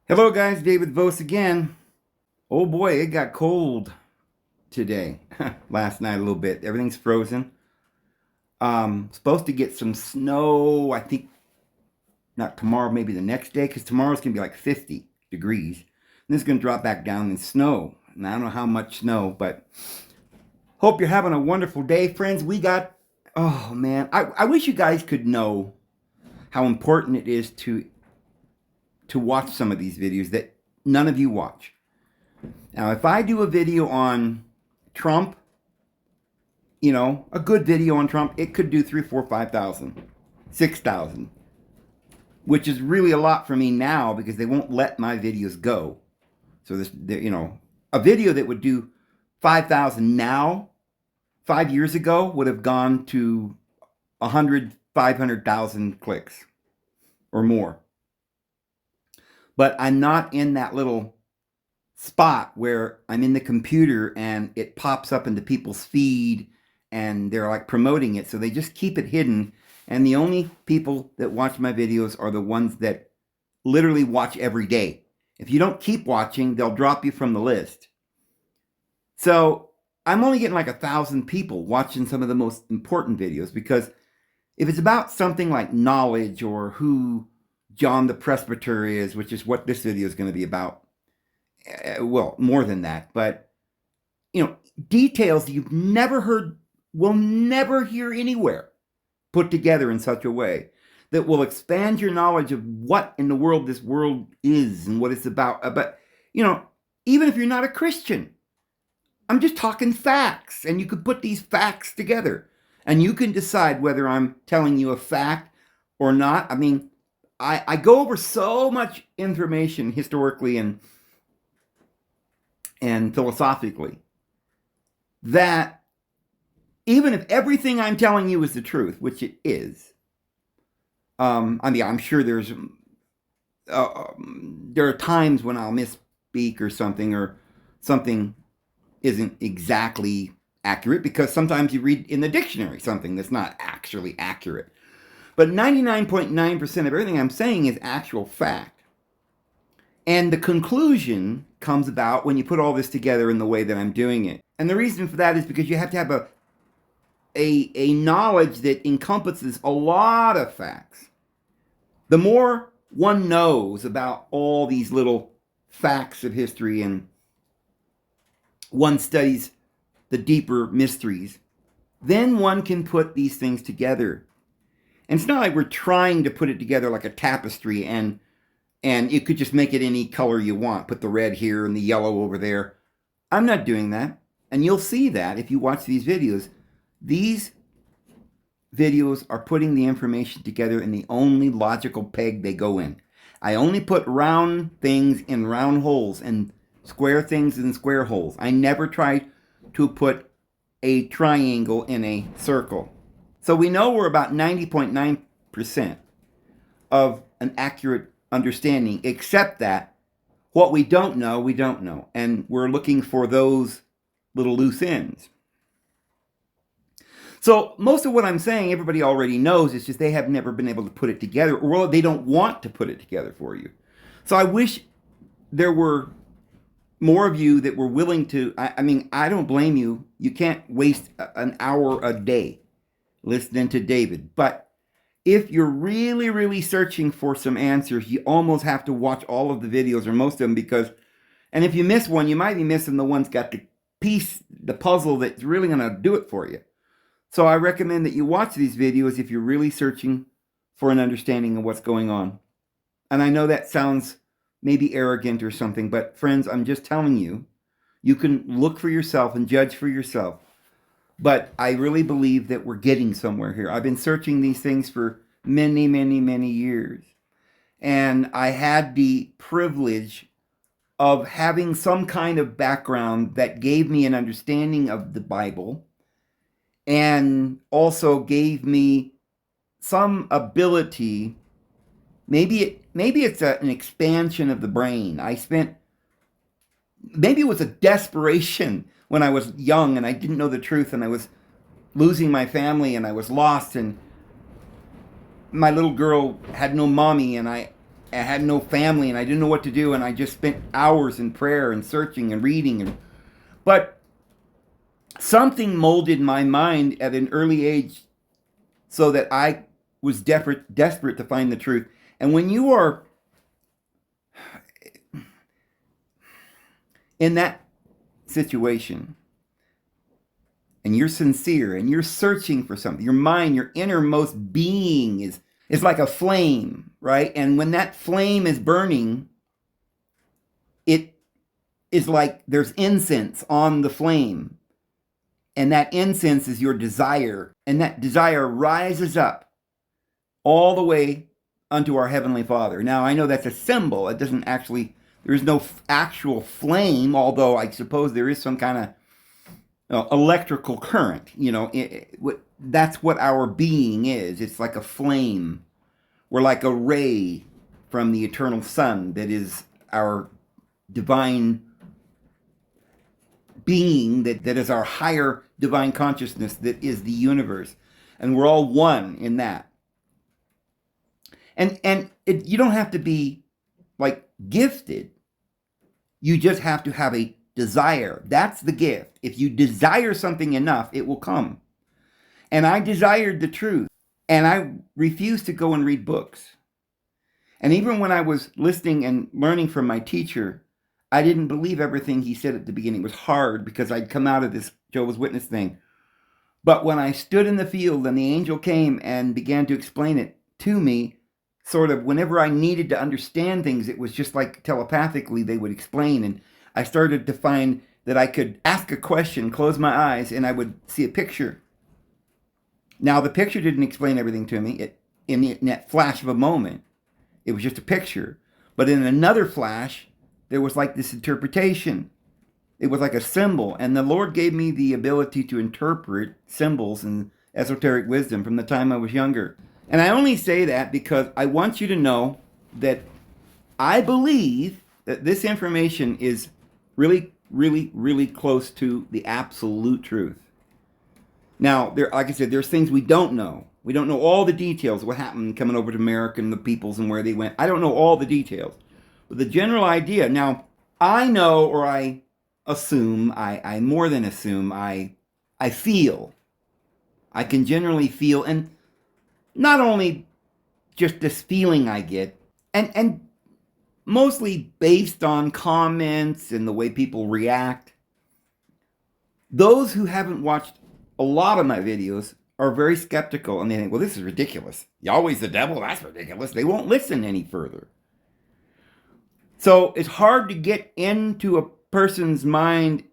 Hello guys, David Vose again. Oh boy, it got cold today. Last night a little bit. Everything's frozen. Supposed to get some snow, I think not tomorrow, maybe the next day, because tomorrow's gonna be like 50 degrees. And it's gonna drop back down in snow. And I don't know how much snow, but hope you're having a wonderful day, friends. Oh man, I wish you guys could know how important it is to watch some of these videos that none of you watch. Now, if I do a video on Trump, a good video on Trump, it could do 3, 4, 5,000, 6,000, which is really a lot for me now because they won't let my videos go. So a video that would do 5,000 now, 5 years ago, would have gone to 100, 500,000 clicks or more. But I'm not in that little spot where I'm in the computer and it pops up into people's feed and they're like promoting it. So they just keep it hidden. And the only people that watch my videos are the ones that literally watch every day. If you don't keep watching, they'll drop you from the list. So I'm only getting like 1,000 people watching some of the most important videos, because if it's about something like knowledge or who John the Presbyter is, which is what this video is going to be about. Well, more than that, but details you've never heard, will never hear anywhere, put together in such a way that will expand your knowledge of what in the world this world is and what it's about. But even if you're not a Christian, I'm just talking facts, and you could put these facts together, and you can decide whether I'm telling you a fact or not. I mean, I go over so much information historically and philosophically that even if everything I'm telling you is the truth, which it is, I'm sure there are times when I'll misspeak or something isn't exactly accurate, because sometimes you read in the dictionary something that's not actually accurate. But 99.9% of everything I'm saying is actual fact. And the conclusion comes about when you put all this together in the way that I'm doing it. And the reason for that is because you have to have a knowledge that encompasses a lot of facts. The more one knows about all these little facts of history and one studies the deeper mysteries, then one can put these things together. And it's not like we're trying to put it together like a tapestry and you could just make it any color you want. Put the red here and the yellow over there. I'm not doing that. And you'll see that if you watch these videos. These videos are putting the information together in the only logical peg they go in. I only put round things in round holes and square things in square holes. I never try to put a triangle in a circle. So we know we're about 90.9% of an accurate understanding, except that what we don't know, we don't know. And we're looking for those little loose ends. So most of what I'm saying, everybody already knows. It's just they have never been able to put it together, or they don't want to put it together for you. So I wish there were more of you that were willing to. I don't blame you. You can't waste an hour a day listening to David. But if you're really, really searching for some answers, you almost have to watch all of the videos, or most of them, and if you miss one, you might be missing the one's got the puzzle that's really going to do it for you. So I recommend that you watch these videos if you're really searching for an understanding of what's going on. And I know that sounds maybe arrogant or something, but friends, I'm just telling you, you can look for yourself and judge for yourself. But I really believe that we're getting somewhere here. I've been searching these things for many, many, many years. And I had the privilege of having some kind of background that gave me an understanding of the Bible, and also gave me some ability. Maybe it's an expansion of the brain. Maybe it was a desperation when I was young and I didn't know the truth, and I was losing my family and I was lost, and my little girl had no mommy, and I I had no family and I didn't know what to do, and I just spent hours in prayer and searching and reading. But something molded my mind at an early age so that I was desperate to find the truth. And when you are in that situation and you're sincere and you're searching for something, your mind, your innermost being is like a flame, right? And when that flame is burning, it is like there's incense on the flame. And that incense is your desire. And that desire rises up all the way unto our Heavenly Father. Now, I know that's a symbol. It doesn't actually, there is no actual flame, although I suppose there is some kind of electrical current. That's what our being is. It's like a flame. We're like a ray from the eternal sun that is our divine being, that is our higher divine consciousness, that is the universe. And we're all one in that. And you don't have to be like gifted. You just have to have a desire. That's the gift. If you desire something enough, it will come. And I desired the truth. And I refused to go and read books. And even when I was listening and learning from my teacher, I didn't believe everything he said at the beginning. It was hard because I'd come out of this Jehovah's Witness thing. But when I stood in the field and the angel came and began to explain it to me, sort of whenever I needed to understand things, it was just like telepathically they would explain. And I started to find that I could ask a question, close my eyes, and I would see a picture. Now, the picture didn't explain everything to me in that flash of a moment. It was just a picture. But in another flash, there was like this interpretation. It was like a symbol. And the Lord gave me the ability to interpret symbols and esoteric wisdom from the time I was younger. And I only say that because I want you to know that I believe that this information is really, really, really close to the absolute truth. Now, like I said, there's things we don't know. We don't know all the details of what happened coming over to America and the peoples and where they went. I don't know all the details. But the general idea, now, I know, or I assume, I more than assume, I feel. I can generally feel, and not only just this feeling I get, and mostly based on comments and the way people react. Those who haven't watched a lot of my videos are very skeptical, and they think, well, this is ridiculous. Yahweh's the devil, that's ridiculous. They won't listen any further. So it's hard to get into a person's mind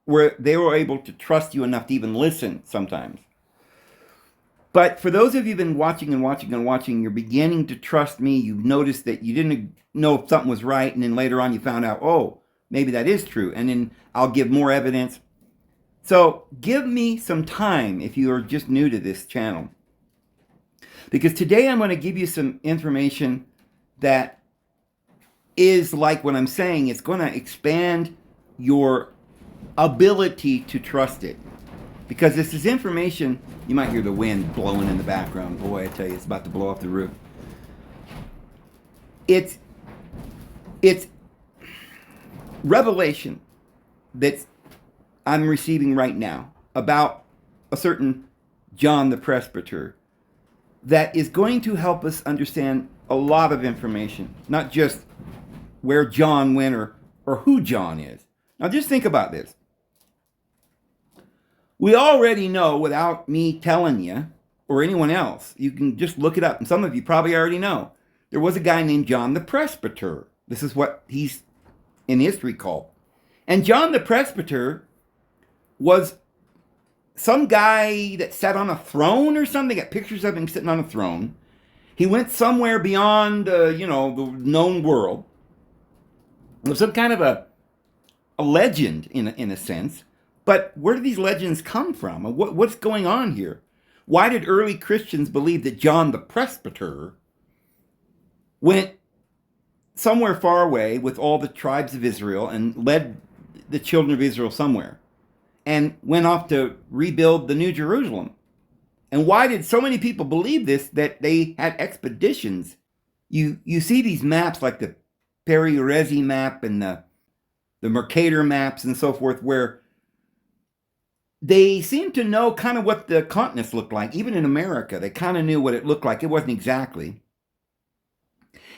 where they were able to trust you enough to even listen sometimes. But for those of you who've been watching and watching and watching, you're beginning to trust me. You've noticed that you didn't know if something was right, and then later on you found out, oh, maybe that is true. And then I'll give more evidence. So give me some time if you are just new to this channel. Because today I'm going to give you some information that is like what I'm saying. It's going to expand your ability to trust it. Because this is information, you might hear the wind blowing in the background. Boy, I tell you, it's about to blow off the roof. It's revelation that I'm receiving right now about a certain John the Presbyter that is going to help us understand a lot of information, not just where John went or who John is. Now just think about this. We already know, without me telling you or anyone else, you can just look it up, and some of you probably already know, there was a guy named John the Presbyter. This is what he's in history called. And John the Presbyter was some guy that sat on a throne or something. Got pictures of him sitting on a throne. He went somewhere beyond, the known world. It was some kind of a legend in a sense. But where do these legends come from? What's going on here? Why did early Christians believe that John the Presbyter went somewhere far away with all the tribes of Israel and led the children of Israel somewhere and went off to rebuild the New Jerusalem? And why did so many people believe this, that they had expeditions you see these maps like the Peri-Urezi map and the Mercator maps and so forth, where they seem to know kind of what the continents looked like. Even in America, they kind of knew what it looked like. It wasn't exactly.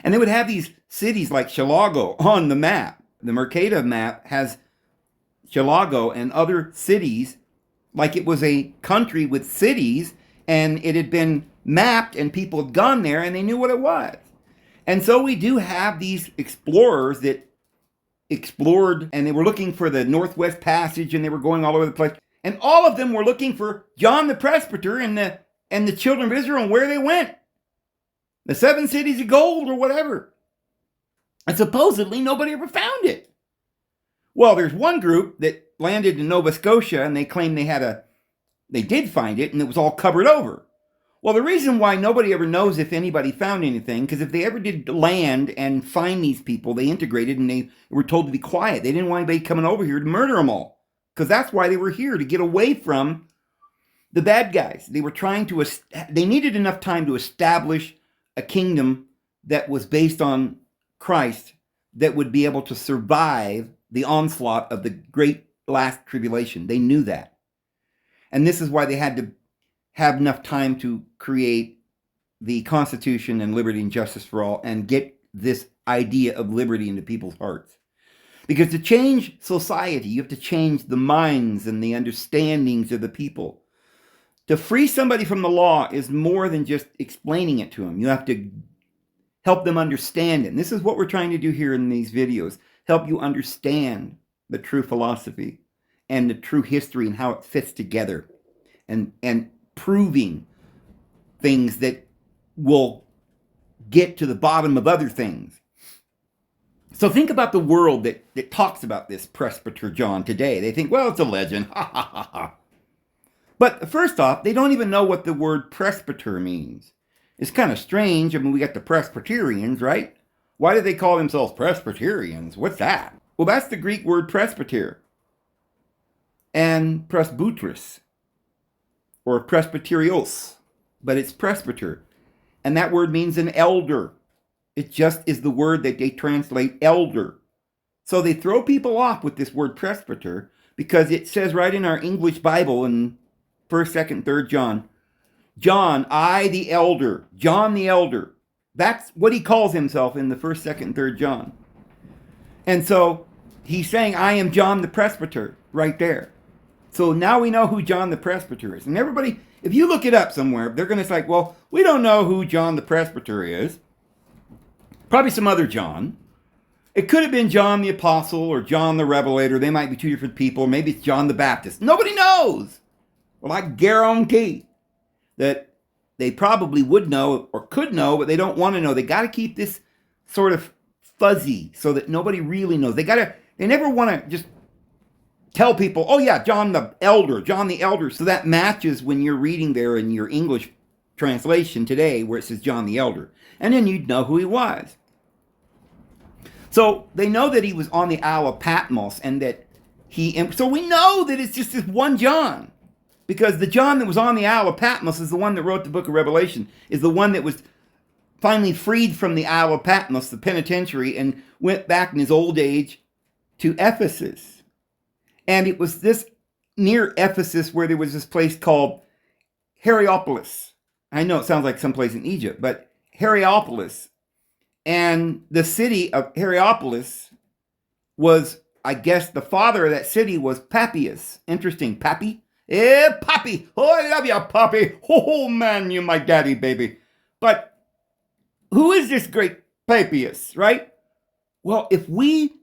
And they would have these cities like Chilago on the map. The Mercator map has Chilago and other cities like it was a country with cities, and it had been mapped and people had gone there and they knew what it was. And so we do have these explorers that explored, and they were looking for the Northwest Passage, and they were going all over the place. And all of them were looking for John the Presbyter and the children of Israel and where they went. The 7 cities of gold or whatever. And supposedly nobody ever found it. Well, there's one group that landed in Nova Scotia, and they claimed they did find it, and it was all covered over. Well, the reason why nobody ever knows if anybody found anything, because if they ever did land and find these people, they integrated and they were told to be quiet. They didn't want anybody coming over here to murder them all, because that's why they were here, to get away from the bad guys. They were they needed enough time to establish a kingdom that was based on Christ, that would be able to survive the onslaught of the great last tribulation. They knew that. And this is why they had to have enough time to create the Constitution and liberty and justice for all and get this idea of liberty into people's hearts. Because to change society, you have to change the minds and the understandings of the people. To free somebody from the law is more than just explaining it to them. You have to help them understand it. And this is what we're trying to do here in these videos. Help you understand the true philosophy and the true history and how it fits together. And proving things that will get to the bottom of other things. So think about the world that talks about this Prester John today. They think, well, it's a legend. Ha ha ha ha. But first off, they don't even know what the word presbyter means. It's kind of strange. I mean, we got the Presbyterians, right? Why do they call themselves Presbyterians? What's that? Well, that's the Greek word presbyter and presbyteros, or presbyterios, but it's presbyter. And that word means an elder. It just is the word that they translate elder. So they throw people off with this word presbyter because it says right in our English Bible in 1st, 2nd, 3rd John, John, I the elder, John the elder. That's what he calls himself in the 1st, 2nd, and 3rd John. And so he's saying, I am John the Presbyter right there. So now we know who John the Presbyter is. And everybody, if you look it up somewhere, they're going to say, well, we don't know who John the Presbyter is. Probably some other John. It could have been John the Apostle or John the Revelator. They might be 2 different people. Maybe it's John the Baptist. Nobody knows. Well, I guarantee that they probably would know or could know, but they don't want to know. They got to keep this sort of fuzzy so that nobody really knows. They never want to just tell people, oh yeah, John the Elder, John the Elder. So that matches when you're reading there in your English translation today where it says John the Elder. And then you'd know who he was. So they know that he was on the Isle of Patmos and that so we know that it's just this one John. Because the John that was on the Isle of Patmos is the one that wrote the book of Revelation, is the one that was finally freed from the Isle of Patmos, the penitentiary, and went back in his old age to Ephesus. And it was this near Ephesus where there was this place called Hierapolis. I know it sounds like someplace in Egypt, but Hierapolis. And the city of Hierapolis was, I guess, the father of that city was Papias. Interesting. Pappy? Eh, Pappy. Oh, I love you, Pappy. Oh, man, you're my daddy, baby. But who is this great Papias, right? Well, if we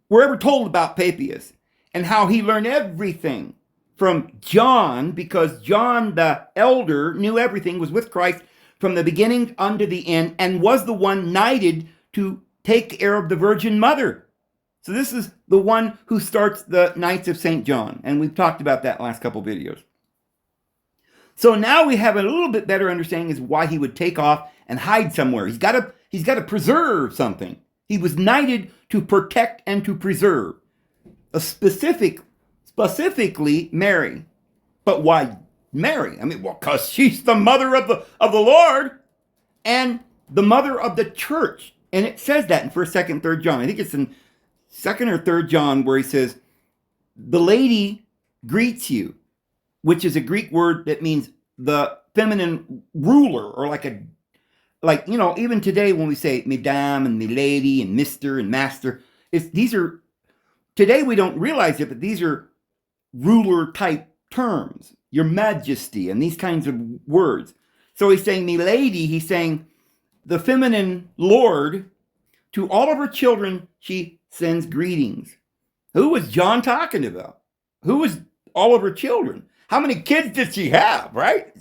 were ever told about Papias and how he learned everything from John, because John the elder knew everything, was with Christ from the beginning unto the end, and was the one knighted to take care of the Virgin Mother. So this is the one who starts the Knights of St. John, and we've talked about that last couple videos. So now we have a little bit better understanding as why he would take off and hide somewhere. He's got to preserve something. He was knighted to protect and to preserve. Specifically Mary. But why Mary? I mean, well, because she's the mother of the Lord. And the mother of the church. And it says that in 1st, 2nd, 3rd John. I think it's in 2nd or 3rd John where he says, the lady greets you, which is a Greek word that means the feminine ruler, or like, you know, even today when we say Madame and Milady and Mr. and Master, today we don't realize it, but these are ruler type terms, your majesty, and these kinds of words. So he's saying Milady, he's saying the feminine lord, to all of her children, she sends greetings. Who was John talking about? Who was all of her children? How many kids did she have, right?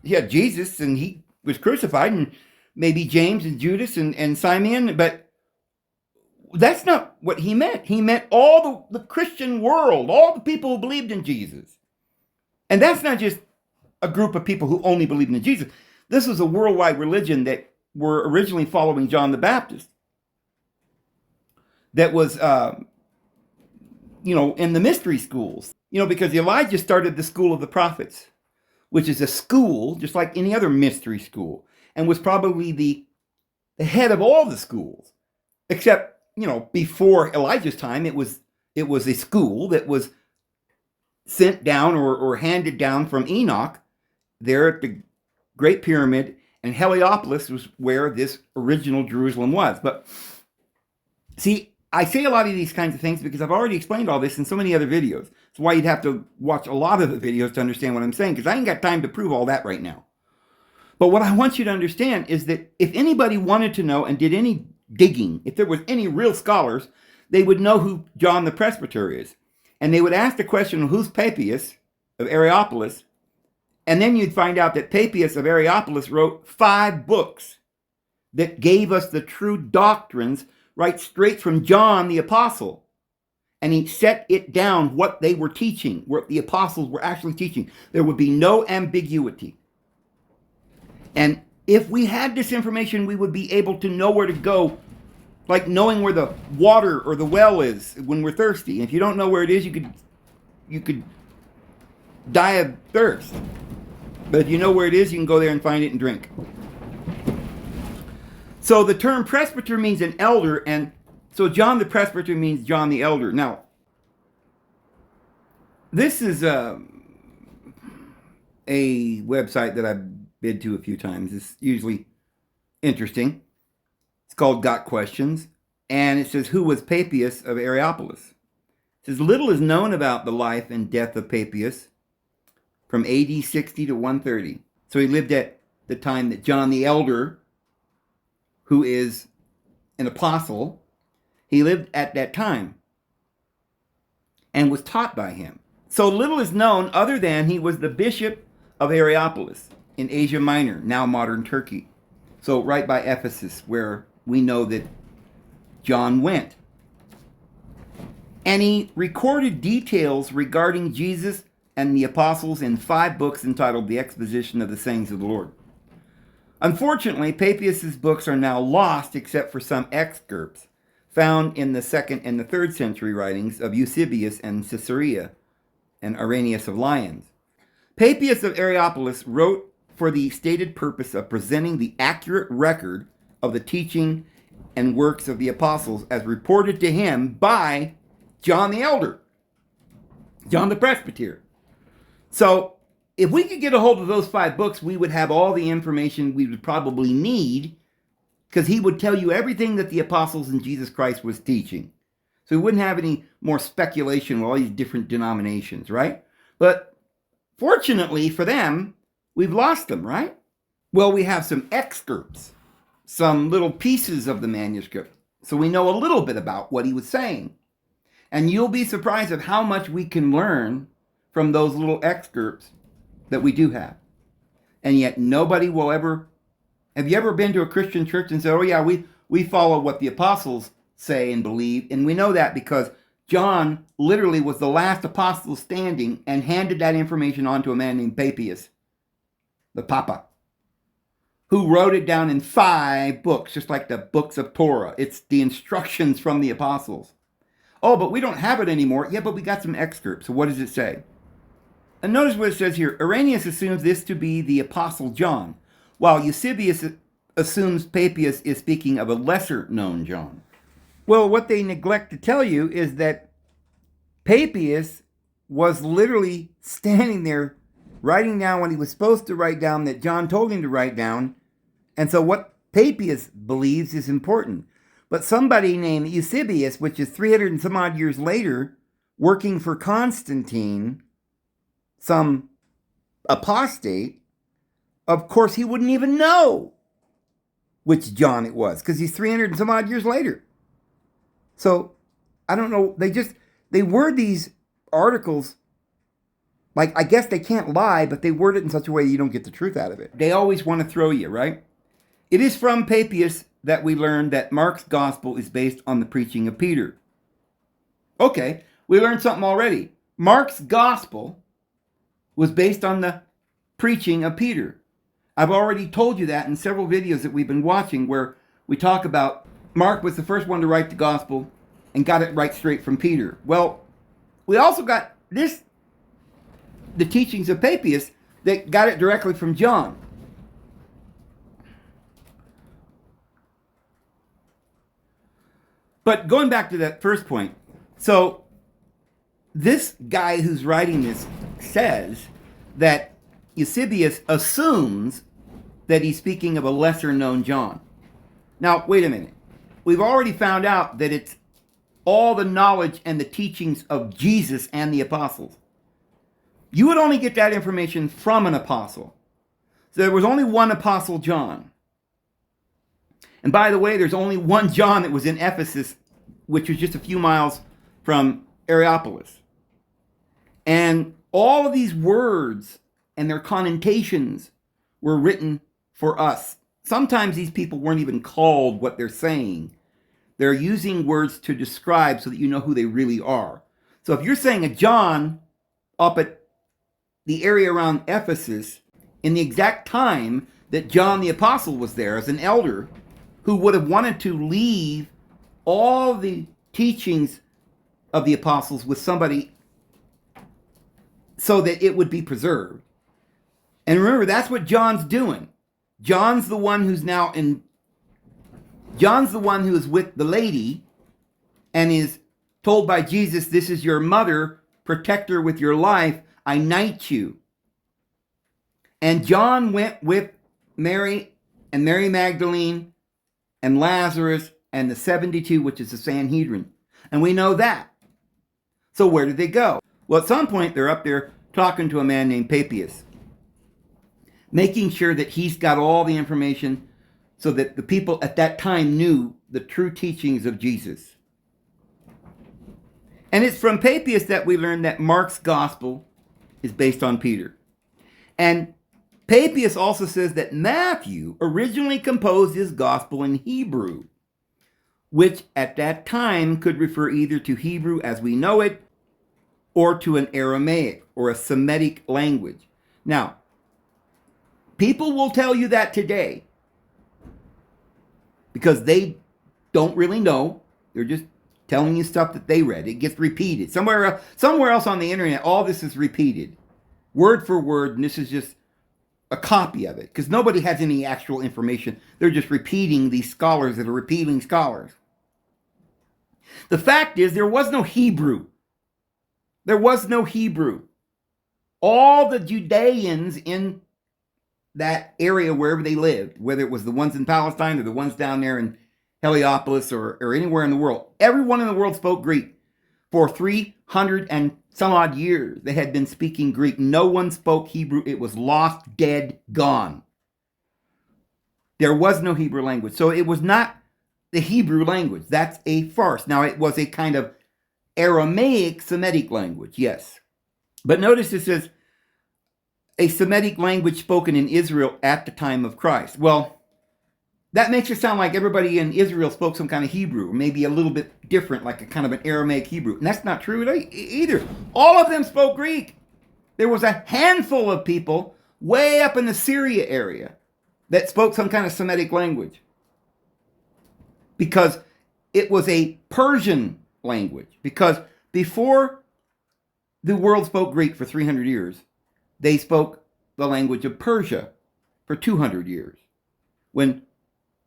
She had Jesus, and he was crucified, and maybe James and Judas and Simon, but that's not what he meant. He meant all the Christian world, all the people who believed in Jesus. And that's not just a group of people who only believed in Jesus. This was a worldwide religion that were originally following John the Baptist. That was, in the mystery schools. Because Elijah started the school of the prophets, which is a school just like any other mystery school, and was probably the head of all the schools. Except, before Elijah's time, it was a school that was sent down or handed down from Enoch there at the Great Pyramid, and Heliopolis was where this original Jerusalem was. But see, I say a lot of these kinds of things because I've already explained all this in so many other videos. That's why you'd have to watch a lot of the videos to understand what I'm saying, because I ain't got time to prove all that right now. But what I want you to understand is that if anybody wanted to know and did any digging, if there was any real scholars, they would know who John the Presbyter is. And they would ask the question, who's Papias of Areopolis? And then you'd find out that Papias of Areopolis wrote 5 books that gave us the true doctrines right straight from John the Apostle. And he set it down, what they were teaching, what the apostles were actually teaching. There would be no ambiguity. And if we had this information, we would be able to know where to go, like knowing where the water or the well is when we're thirsty. If you don't know where it is, you could die of thirst. But if you know where it is, you can go there and find it and drink. So the term presbyter means an elder, and so John the Presbyter means John the Elder. Now, this is a website that I've been to a few times. It's usually interesting. It's called Got Questions, and it says, who was Papias of Areopolis? It says, little is known about the life and death of Papias from AD 60 to 130. So he lived at the time that John the Elder, who is an apostle, he lived at that time and was taught by him. So little is known other than he was the bishop of Areopolis in Asia Minor, now modern Turkey. So right by Ephesus, where we know that John went. And he recorded details regarding Jesus and the apostles in 5 books entitled The Exposition of the Sayings of the Lord. Unfortunately, Papias' books are now lost except for some excerpts found in the 2nd and the 3rd century writings of Eusebius and Caesarea and Irenaeus of Lyons. Papias of Areopolis wrote for the stated purpose of presenting the accurate record of the teaching and works of the apostles as reported to him by John the Elder, John the Presbyter. So, if we could get a hold of those 5 books, we would have all the information we would probably need, because he would tell you everything that the apostles and Jesus Christ was teaching. So we wouldn't have any more speculation with all these different denominations, right? But fortunately for them, we've lost them, right? Well, we have some excerpts, some little pieces of the manuscript, so we know a little bit about what he was saying. And you'll be surprised at how much we can learn from those little excerpts that we do have. And yet nobody will ever... Have you ever been to a Christian church and said, oh yeah, we follow what the apostles say and believe? And we know that because John literally was the last apostle standing and handed that information on to a man named Papias, the Papa, who wrote it down in 5 books, just like the books of Torah. It's the instructions from the apostles. Oh, but we don't have it anymore. Yeah, but we got some excerpts. So what does it say? And notice what it says here. Irenaeus assumes this to be the Apostle John, while Eusebius assumes Papias is speaking of a lesser known John. Well, what they neglect to tell you is that Papias was literally standing there writing down what he was supposed to write down that John told him to write down. And so what Papias believes is important. But somebody named Eusebius, which is 300 and some odd years later, working for Constantine, some apostate, of course he wouldn't even know which John it was, because he's 300 and some odd years later. So, I don't know, they word these articles, like, I guess they can't lie, but they word it in such a way you don't get the truth out of it. They always want to throw you, right? It is from Papias that we learned that Mark's gospel is based on the preaching of Peter. Okay, we learned something already. Mark's gospel was based on the preaching of Peter. I've already told you that in several videos that we've been watching where we talk about Mark was the first one to write the gospel and got it right straight from Peter. Well, we also got the teachings of Papias that got it directly from John. But going back to that first point, so this guy who's writing this says that Eusebius assumes that he's speaking of a lesser known John. Now, wait a minute. We've already found out that it's all the knowledge and the teachings of Jesus and the apostles. You would only get that information from an apostle. So there was only one apostle, John. And by the way, there's only one John that was in Ephesus, which was just a few miles from Areopolis. And all of these words and their connotations were written for us. Sometimes these people weren't even called what they're saying. They're using words to describe so that you know who they really are. So if you're saying a John up at the area around Ephesus in the exact time that John the Apostle was there as an elder who would have wanted to leave all the teachings of the apostles with somebody so that it would be preserved. And remember, that's what John's doing. John's the one who is with the lady and is told by Jesus, this is your mother, protect her with your life, I knight you. And John went with Mary and Mary Magdalene and Lazarus and the 72, which is the Sanhedrin. And we know that. So where did they go? Well, at some point, they're up there talking to a man named Papias, making sure that he's got all the information so that the people at that time knew the true teachings of Jesus. And it's from Papias that we learn that Mark's gospel is based on Peter. And Papias also says that Matthew originally composed his gospel in Hebrew, which at that time could refer either to Hebrew as we know it or to an Aramaic or a Semitic language. Now, people will tell you that today because they don't really know. They're just telling you stuff that they read. It gets repeated. Somewhere else on the internet, all this is repeated, word for word, and this is just a copy of it because nobody has any actual information. They're just repeating these scholars that are repeating scholars. The fact is, there was no Hebrew. There was no Hebrew. All the Judeans in that area, wherever they lived, whether it was the ones in Palestine or the ones down there in Heliopolis or anywhere in the world, everyone in the world spoke Greek. For 300 and some odd years, they had been speaking Greek. No one spoke Hebrew. It was lost, dead, gone. There was no Hebrew language. So it was not the Hebrew language. That's a farce. Now, it was a kind of Aramaic Semitic language, yes. But notice it says a Semitic language spoken in Israel at the time of Christ. Well, that makes it sound like everybody in Israel spoke some kind of Hebrew, or maybe a little bit different, like a kind of an Aramaic Hebrew. And that's not true either. All of them spoke Greek. There was a handful of people way up in the Syria area that spoke some kind of Semitic language, because it was a Persian language. Because before the world spoke Greek for 300 years, they spoke the language of Persia for 200 years. When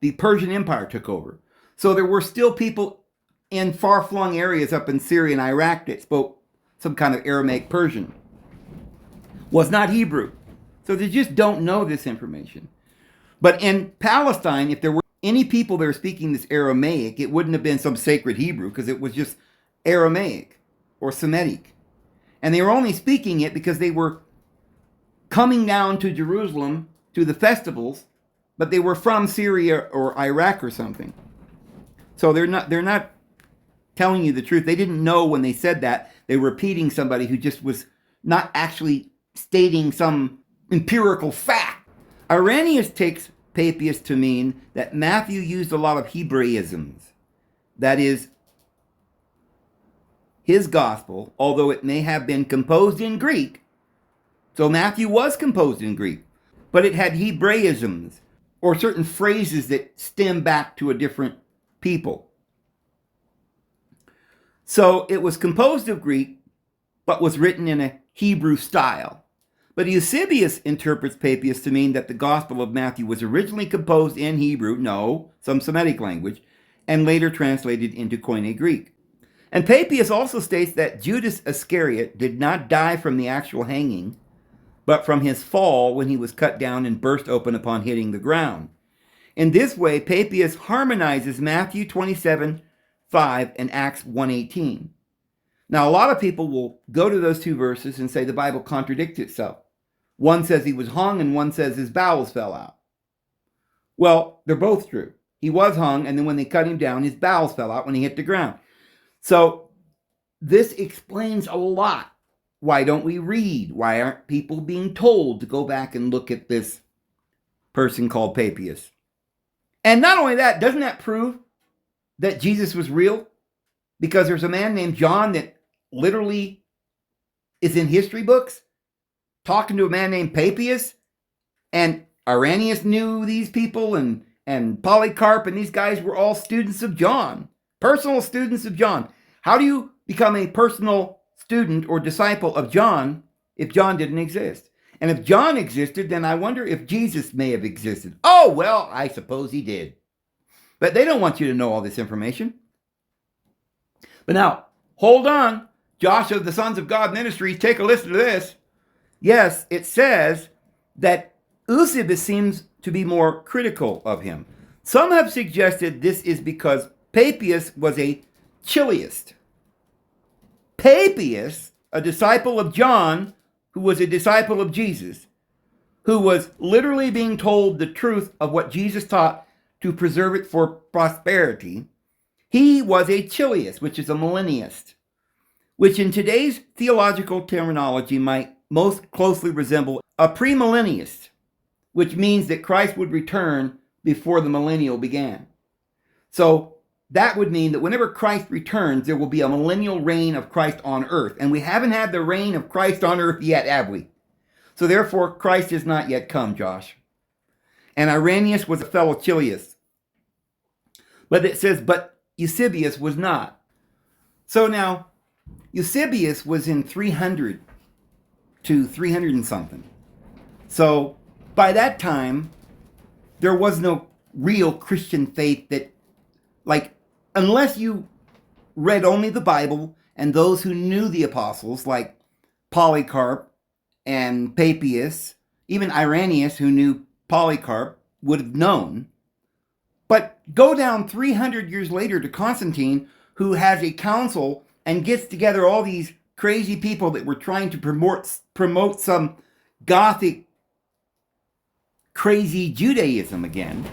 the Persian Empire took over. So there were still people in far-flung areas up in Syria and Iraq that spoke some kind of Aramaic Persian. Was not Hebrew. So they just don't know this information. But in Palestine, if there were any people that were speaking this Aramaic, it wouldn't have been some sacred Hebrew, because it was just Aramaic or Semitic. And they were only speaking it because they were coming down to Jerusalem to the festivals, but they were from Syria or Iraq or something. So they're not telling you the truth. They didn't know when they said that. They were repeating somebody who just was not actually stating some empirical fact. Irenaeus takes Papias to mean that Matthew used a lot of Hebraisms. That is, his gospel, although it may have been composed in Greek, so Matthew was composed in Greek, but it had Hebraisms, or certain phrases that stem back to a different people. So it was composed of Greek, but was written in a Hebrew style. But Eusebius interprets Papias to mean that the Gospel of Matthew was originally composed in Hebrew, some Semitic language, and later translated into Koine Greek. And Papias also states that Judas Iscariot did not die from the actual hanging, but from his fall when he was cut down and burst open upon hitting the ground. In this way, Papias harmonizes Matthew 27:5 and Acts 1:18. Now, a lot of people will go to those two verses and say the Bible contradicts itself. One says he was hung and one says his bowels fell out. Well, they're both true. He was hung, and then when they cut him down, his bowels fell out when he hit the ground. So this explains a lot. Why don't we read? Why aren't people being told to go back and look at this person called Papias? And not only that, doesn't that prove that Jesus was real? Because there's a man named John that literally is in history books talking to a man named Papias, and Irenaeus knew these people, and Polycarp, and these guys were all students of John, personal students of John. How do you become a personal student or disciple of John if John didn't exist? And if John existed, then I wonder if Jesus may have existed. Oh, well, I suppose he did. But they don't want you to know all this information. But now, hold on. Josh of the Sons of God Ministries, take a listen to this. Yes, it says that Eusebius seems to be more critical of him. Some have suggested this is because Papias was a Chiliast. Papias, a disciple of John, who was a disciple of Jesus, who was literally being told the truth of what Jesus taught to preserve it for prosperity, he was a Chiliast, which is a millennialist, which in today's theological terminology might most closely resemble a premillennialist, which means that Christ would return before the millennial began. So that would mean that whenever Christ returns, there will be a millennial reign of Christ on earth. And we haven't had the reign of Christ on earth yet, have we? So therefore, Christ has not yet come, Josh. And Irenaeus was a fellow Chiliast. But it says, but Eusebius was not. So now, Eusebius was in 300 to 300 and something. So by that time, there was no real Christian faith that, unless you read only the Bible and those who knew the apostles, like Polycarp and Papias, even Irenaeus, who knew Polycarp, would have known. But go down 300 years later to Constantine, who has a council and gets together all these crazy people that were trying to promote some Gothic crazy Judaism again,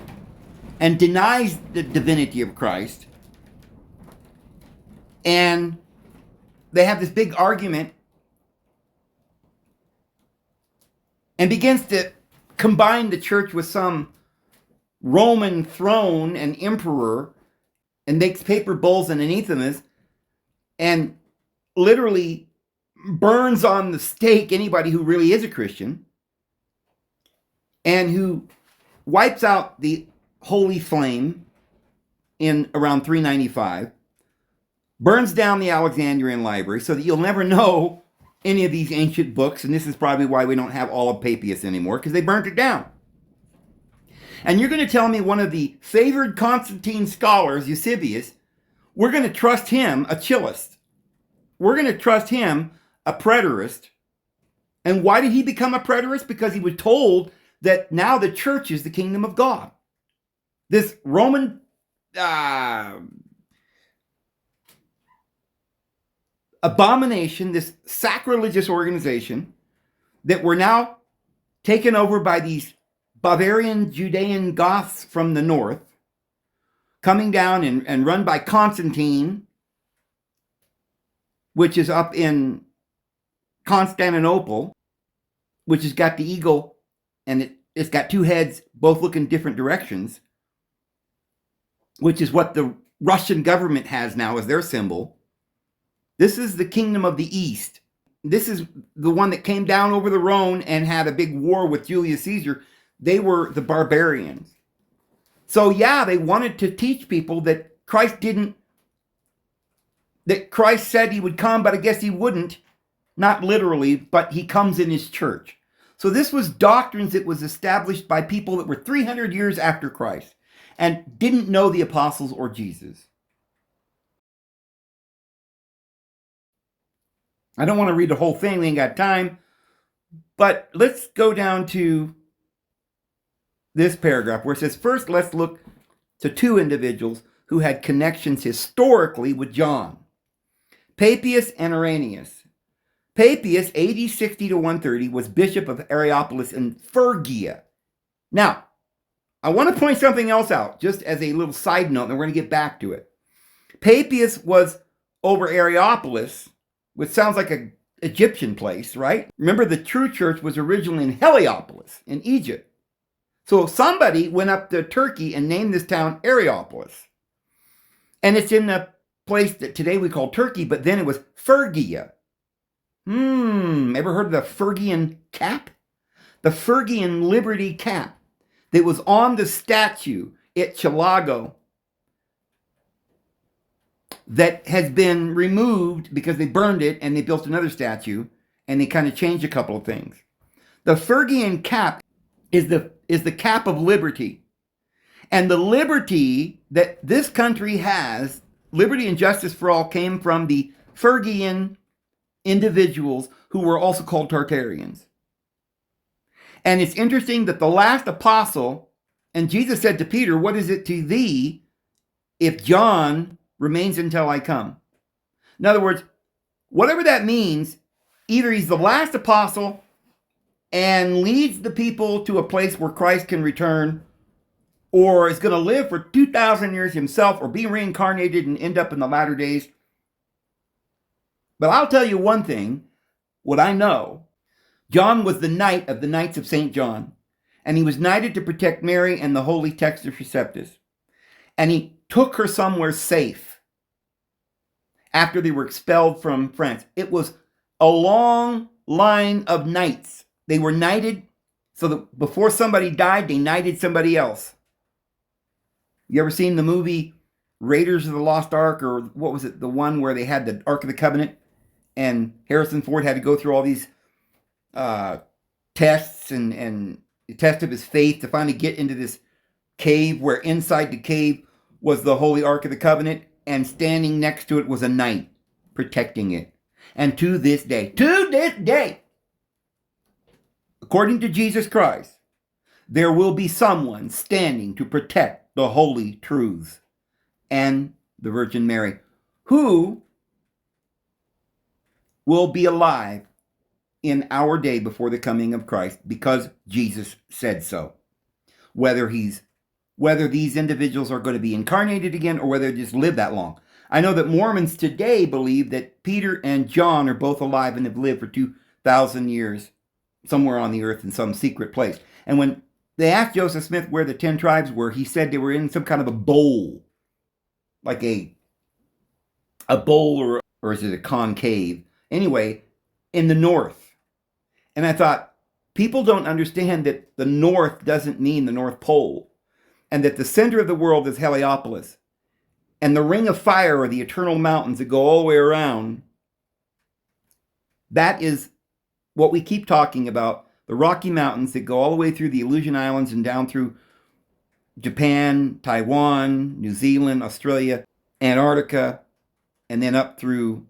and denies the divinity of Christ. And they have this big argument and begins to combine the church with some Roman throne and emperor, and makes paper bulls and anathemas, and literally burns on the stake anybody who really is a Christian, and who wipes out the holy flame in around 395, burns down the Alexandrian library so that you'll never know any of these ancient books, and this is probably why we don't have all of Papias anymore, because they burnt it down. And you're going to tell me one of the favored Constantine scholars, Eusebius, we're going to trust him a chillist. We're going to trust him a preterist. And why did he become a preterist? Because he was told that now the church is the kingdom of God. This Roman abomination, this sacrilegious organization that were now taken over by these Bavarian Judean Goths from the north, coming down and run by Constantine, which is up in Constantinople, which has got the eagle, and it's got two heads, both looking different directions, which is what the Russian government has now as their symbol. This is the kingdom of the East. This is the one that came down over the Rhone and had a big war with Julius Caesar. They were the barbarians. So yeah, they wanted to teach people that Christ said he would come, but I guess he wouldn't. Not literally, but he comes in his church. So this was doctrines that was established by people that were 300 years after Christ and didn't know the apostles or Jesus. I don't want to read the whole thing, we ain't got time, but let's go down to this paragraph where it says, first let's look to two individuals who had connections historically with John, Papias and Irenaeus. Papias, AD 60 to 130, was bishop of Areopolis in Phrygia. Now, I want to point something else out, just as a little side note, and we're going to get back to it. Papias was over Areopolis, which sounds like an Egyptian place, right? Remember, the true church was originally in Heliopolis, in Egypt. So somebody went up to Turkey and named this town Areopolis. And it's in the place that today we call Turkey, but then it was Phrygia. Ever heard of the Phrygian cap? The Phrygian Liberty cap that was on the statue at Chalago that has been removed because they burned it and they built another statue and they kind of changed a couple of things. The Phrygian cap is the cap of liberty. And the liberty that this country has, liberty and justice for all, came from the Phrygian individuals who were also called Tartarians. And it's interesting that the last apostle, and Jesus said to Peter, what is it to thee if John remains until I come? In other words, whatever that means, either he's the last apostle and leads the people to a place where Christ can return, or is going to live for 2,000 years himself, or be reincarnated and end up in the latter days. But I'll tell you one thing, what I know. John was the knight of the Knights of St. John, and he was knighted to protect Mary and the holy Textus Receptus. And he took her somewhere safe after they were expelled from France. It was a long line of knights. They were knighted so that before somebody died, they knighted somebody else. You ever seen the movie Raiders of the Lost Ark, or what was it, the one where they had the Ark of the Covenant and Harrison Ford had to go through all these tests and the test of his faith to finally get into this cave, where inside the cave was the Holy Ark of the Covenant, and standing next to it was a knight protecting it. And to this day, according to Jesus Christ, there will be someone standing to protect the holy truths and the Virgin Mary, who will be alive in our day before the coming of Christ, because Jesus said so. Whether these individuals are going to be incarnated again, or whether they just live that long. I know that Mormons today believe that Peter and John are both alive and have lived for 2,000 years somewhere on the earth in some secret place. And when they asked Joseph Smith where the 10 tribes were, he said they were in some kind of a bowl, like a bowl, or is it a concave? Anyway, in the north. And I thought, people don't understand that the north doesn't mean the North Pole, and that the center of the world is Heliopolis, and the ring of fire are the eternal mountains that go all the way around. That is what we keep talking about, the Rocky Mountains that go all the way through the Aleutian Islands and down through Japan, Taiwan, New Zealand, Australia, Antarctica, and then up through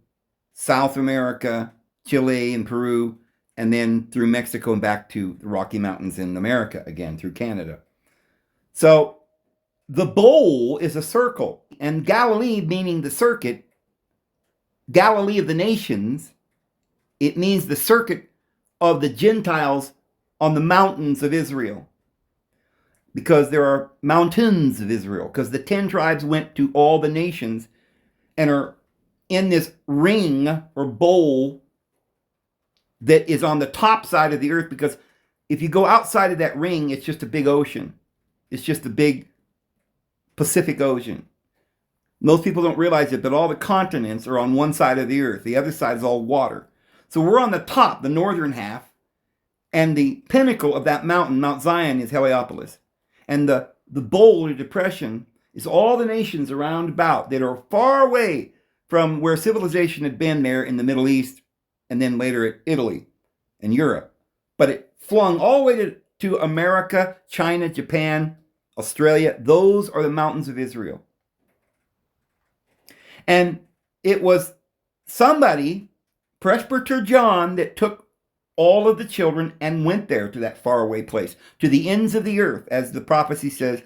South America, Chile and Peru, and then through Mexico and back to the Rocky Mountains in America again, through Canada. So the bowl is a circle, and Galilee, meaning the circuit, Galilee of the nations, it means the circuit of the Gentiles on the mountains of Israel. Because there are mountains of Israel, because the 10 tribes went to all the nations and are in this ring or bowl that is on the top side of the earth, because if you go outside of that ring, it's just a big ocean. It's just a big Pacific Ocean. Most people don't realize it, but all the continents are on one side of the earth. The other side is all water. So we're on the top, the northern half, and the pinnacle of that mountain, Mount Zion, is Heliopolis. And the bowl or depression is all the nations around about that are far away from where civilization had been there in the Middle East and then later at Italy and Europe. But it flung all the way to America, China, Japan, Australia. Those are the mountains of Israel. And it was somebody, Prester John, that took all of the children and went there to that faraway place, to the ends of the earth, as the prophecy says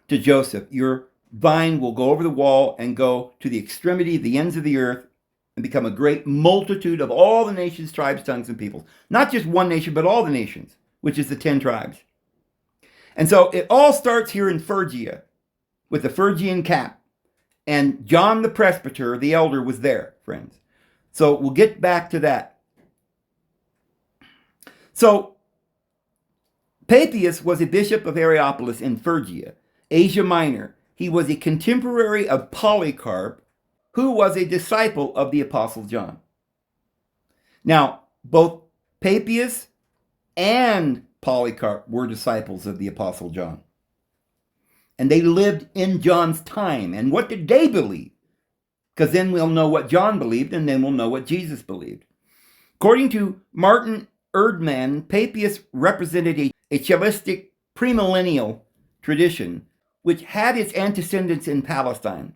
to Joseph. Your vine will go over the wall and go to the extremity of the ends of the earth and become a great multitude of all the nations, tribes, tongues, and peoples. Not just one nation, but all the nations, which is the 10 tribes. And so it all starts here in Phrygia with the Phrygian cap. And John the Presbyter, the elder, was there, friends. So we'll get back to that. So Papias was a bishop of Areopolis in Phrygia, Asia Minor. He was a contemporary of Polycarp, who was a disciple of the Apostle John. Now, both Papias and Polycarp were disciples of the Apostle John. And they lived in John's time. And what did they believe? Because then we'll know what John believed, and then we'll know what Jesus believed. According to Martin Erdmann, Papias represented a Hellenistic premillennial tradition which had its antecedents in Palestine.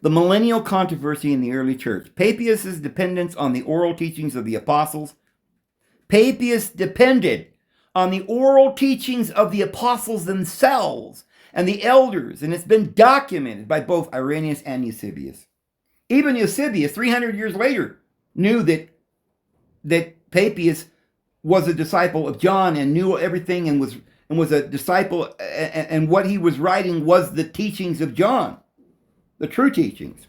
The millennial controversy in the early church. Papias' dependence on the oral teachings of the apostles. Papias depended on the oral teachings of the apostles themselves and the elders, and it's been documented by both Irenaeus and Eusebius. Even Eusebius, 300 years later, knew that Papias was a disciple of John and knew everything and was a disciple, and what he was writing was the teachings of John, the true teachings.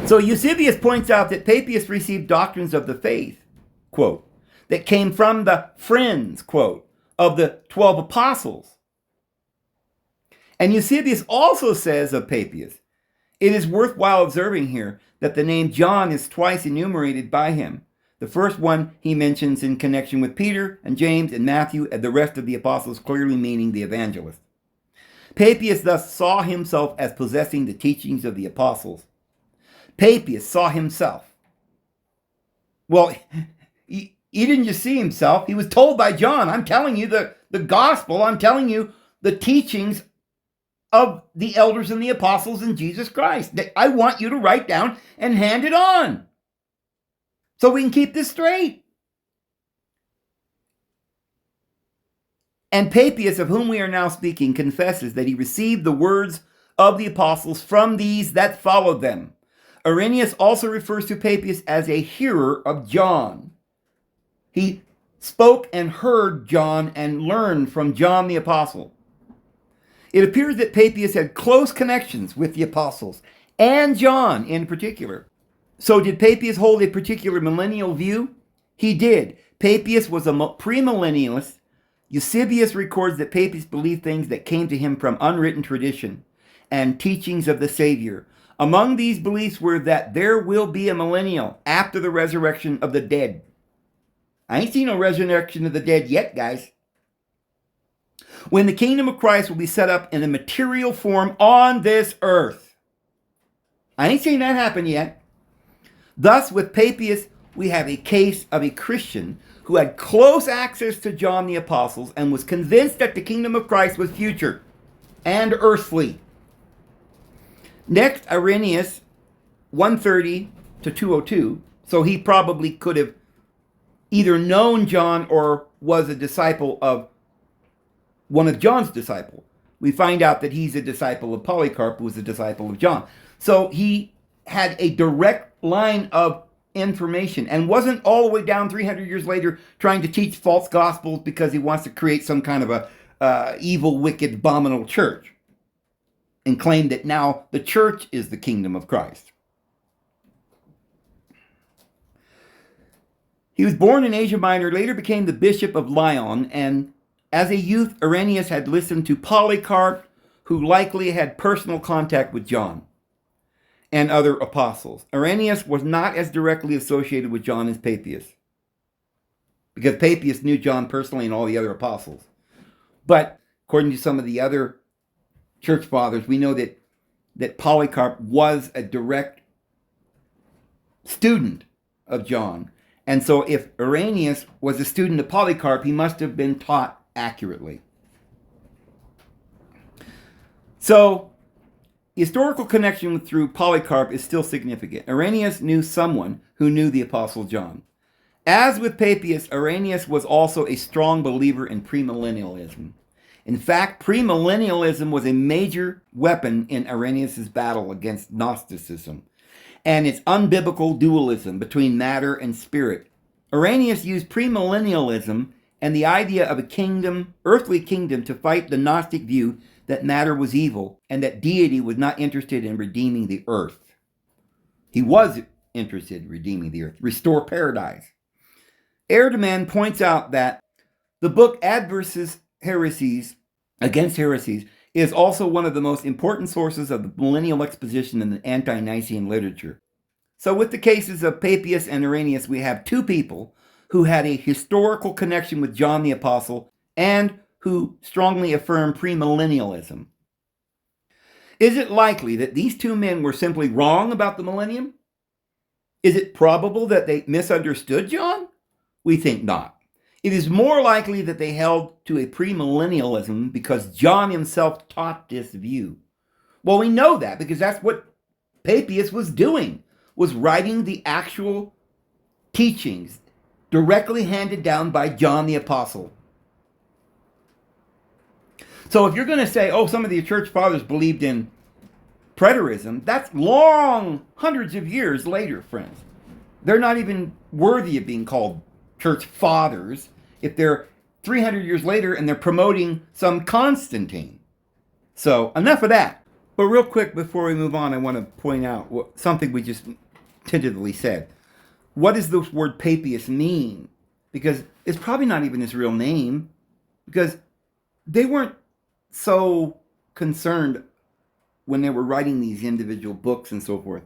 So Eusebius points out that Papias received doctrines of the faith, quote, that came from the friends, quote, of the 12 apostles. And Eusebius also says of Papias, it is worthwhile observing here that the name John is twice enumerated by him. The first one he mentions in connection with Peter and James and Matthew and the rest of the apostles, clearly meaning the evangelists. Papias thus saw himself as possessing the teachings of the apostles. Papias saw himself. Well, he didn't just see himself. He was told by John, I'm telling you the gospel. I'm telling you the teachings of the elders and the apostles in Jesus Christ. That I want you to write down and hand it on, so we can keep this straight. And Papias, of whom we are now speaking, confesses that he received the words of the apostles from these that followed them. Irenaeus also refers to Papias as a hearer of John. He spoke and heard John and learned from John the apostle. It appears that Papias had close connections with the apostles, and John in particular. So did Papias hold a particular millennial view? He did. Papias was a premillennialist. Eusebius records that Papias believed things that came to him from unwritten tradition and teachings of the Savior. Among these beliefs were that there will be a millennial after the resurrection of the dead. I ain't seen no resurrection of the dead yet, guys. When the kingdom of Christ will be set up in a material form on this earth. I ain't seen that happen yet. Thus, with Papias, we have a case of a Christian who had close access to John the Apostle and was convinced that the kingdom of Christ was future. and earthly. Next, Irenaeus, 130 to 202. So he probably could have either known John or was a disciple of one of John's disciples. We find out that he's a disciple of Polycarp, who was a disciple of John. So he had a direct line of information and wasn't all the way down 300 years later trying to teach false gospels because he wants to create some kind of a evil, wicked, abominable church and claim that now the church is the kingdom of Christ. He was born in Asia Minor, later became the bishop of Lyon, and as a youth, Irenaeus had listened to Polycarp, who likely had personal contact with John and other apostles. Irenaeus was not as directly associated with John as Papias, because Papias knew John personally and all the other apostles. But according to some of the other church fathers, we know that Polycarp was a direct student of John. And so if Irenaeus was a student of Polycarp, he must have been taught accurately. So the historical connection through Polycarp is still significant. Irenaeus knew someone who knew the Apostle John. As with Papias, Irenaeus was also a strong believer in premillennialism. In fact, premillennialism was a major weapon in Irenaeus' battle against Gnosticism and its unbiblical dualism between matter and spirit. Irenaeus used premillennialism and the idea of a kingdom, earthly kingdom, to fight the Gnostic view that matter was evil and that deity was not interested in redeeming the earth. He was interested in redeeming the earth, restore paradise. Erdemann points out that the book Adversus Heresies, Against Heresies, is also one of the most important sources of the millennial exposition in the ante-Nicene literature. So with the cases of Papias and Irenaeus, we have two people who had a historical connection with John the Apostle and who strongly affirm premillennialism. Is it likely that these two men were simply wrong about the millennium? Is it probable that they misunderstood John? We think not. It is more likely that they held to a premillennialism because John himself taught this view. Well, we know that because that's what Papias was doing, was writing the actual teachings directly handed down by John the Apostle. So if you're going to say, oh, some of the church fathers believed in preterism, that's long, hundreds of years later, friends. They're not even worthy of being called church fathers if they're 300 years later and they're promoting some Constantine. So enough of that. But real quick before we move on, I want to point out something we just tentatively said. What does this word Papias mean? Because it's probably not even his real name, because they weren't so concerned when they were writing these individual books and so forth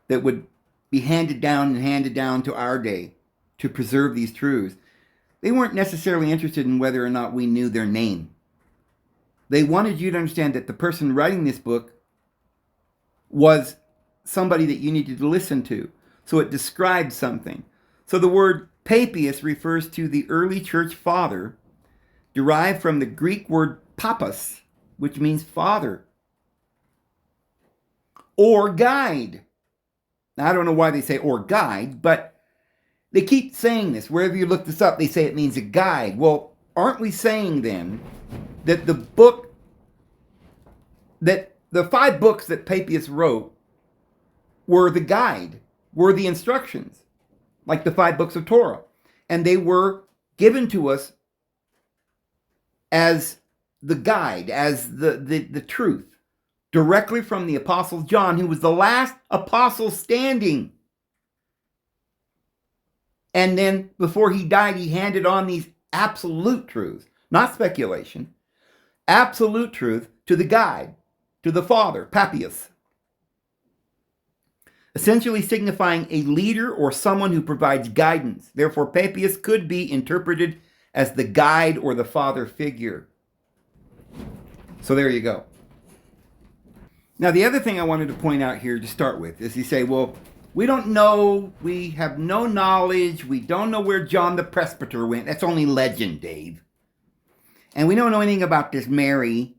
that would be handed down to our day to preserve these truths. They weren't necessarily interested in whether or not we knew their name. They wanted you to understand that the person writing this book was somebody that you needed to listen to. So it describes something. So the word Papias refers to the early church father, derived from the Greek word papas, which means father, or guide. Now, I don't know why they say or guide, but they keep saying this. Wherever you look this up, they say it means a guide. Well, aren't we saying then that the book, that the 5 books that Papias wrote were the guide, were the instructions, like the 5 books of Torah. And they were given to us as the guide, as the truth, directly from the Apostle John, who was the last apostle standing. And then before he died, he handed on these absolute truths, not speculation, absolute truth to the guide, to the father, Papias, essentially signifying a leader or someone who provides guidance. Therefore, Papias could be interpreted as the guide or the father figure. So there you go. Now, the other thing I wanted to point out here to start with is you say, well, we don't know, we have no knowledge, we don't know where John the Presbyter went. That's only legend, Dave. And we don't know anything about this Mary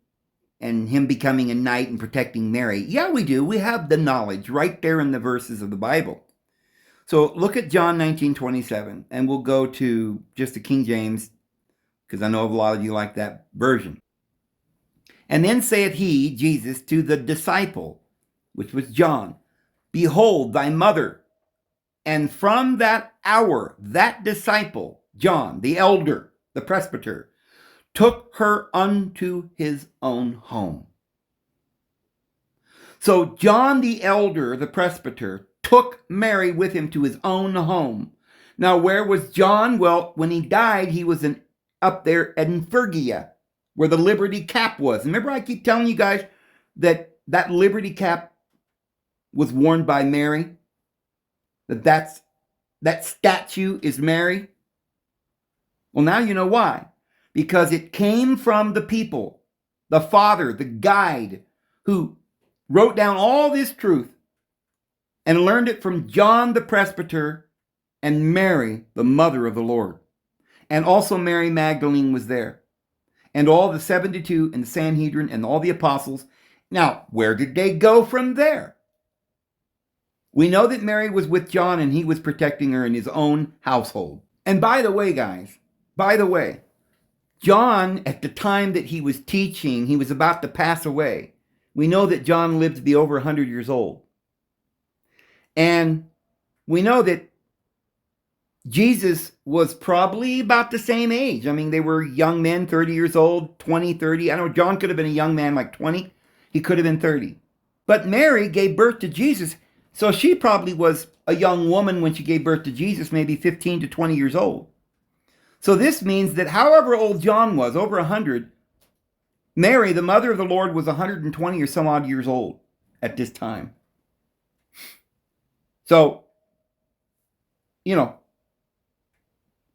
and him becoming a knight and protecting Mary. Yeah, we do. We have the knowledge right there in the verses of the Bible. So look at John 19:27, and we'll go to just the King James, because I know a lot of you like that version. And then saith he, Jesus, to the disciple, which was John, behold thy mother. And from that hour, that disciple, John, the elder, the presbyter, took her unto his own home. So John the elder, the presbyter, took Mary with him to his own home. Now, where was John? Well, when he died, he was up there in Phrygia, where the Liberty Cap was. Remember, I keep telling you guys that Liberty Cap was worn by Mary? That statue is Mary? Well, now you know why. Because it came from the people, the father, the guide, who wrote down all this truth and learned it from John the Presbyter and Mary, the mother of the Lord. And also Mary Magdalene was there. And all the 72 and the Sanhedrin and all the apostles. Now, where did they go from there? We know that Mary was with John and he was protecting her in his own household. And by the way, guys, John, at the time that he was teaching, he was about to pass away. We know that John lived to be over 100 years old. And we know that Jesus was probably about the same age. I mean, they were young men, 30 years old, 20, 30. I know John could have been a young man like 20. He could have been 30. But Mary gave birth to Jesus. So she probably was a young woman when she gave birth to Jesus, maybe 15 to 20 years old. So this means that however old John was, over 100, Mary, the mother of the Lord, was 120 or some odd years old at this time. So,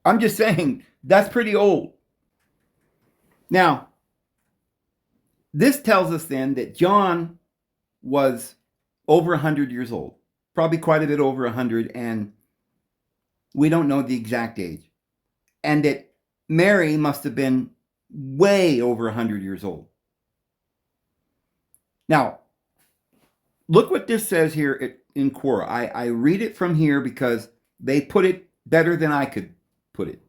I'm just saying, that's pretty old. Now, this tells us then that John was over 100 years old, probably quite a bit over 100, and we don't know the exact age. And that Mary must have been way over 100 years old. Now, look what this says here in Quora. I read it from here because they put it better than I could put it.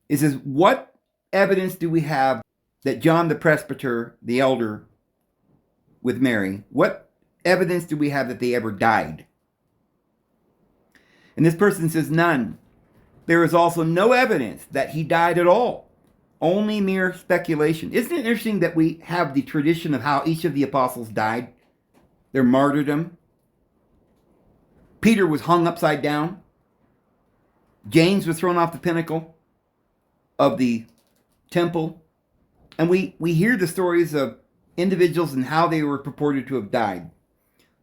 It says, what evidence do we have that John the Presbyter, the elder with Mary, what evidence do we have that they ever died? And this person says, none. There is also no evidence that he died at all. Only mere speculation. Isn't it interesting that we have the tradition of how each of the apostles died? Their martyrdom. Peter was hung upside down. James was thrown off the pinnacle of the temple. And we hear the stories of individuals and how they were purported to have died.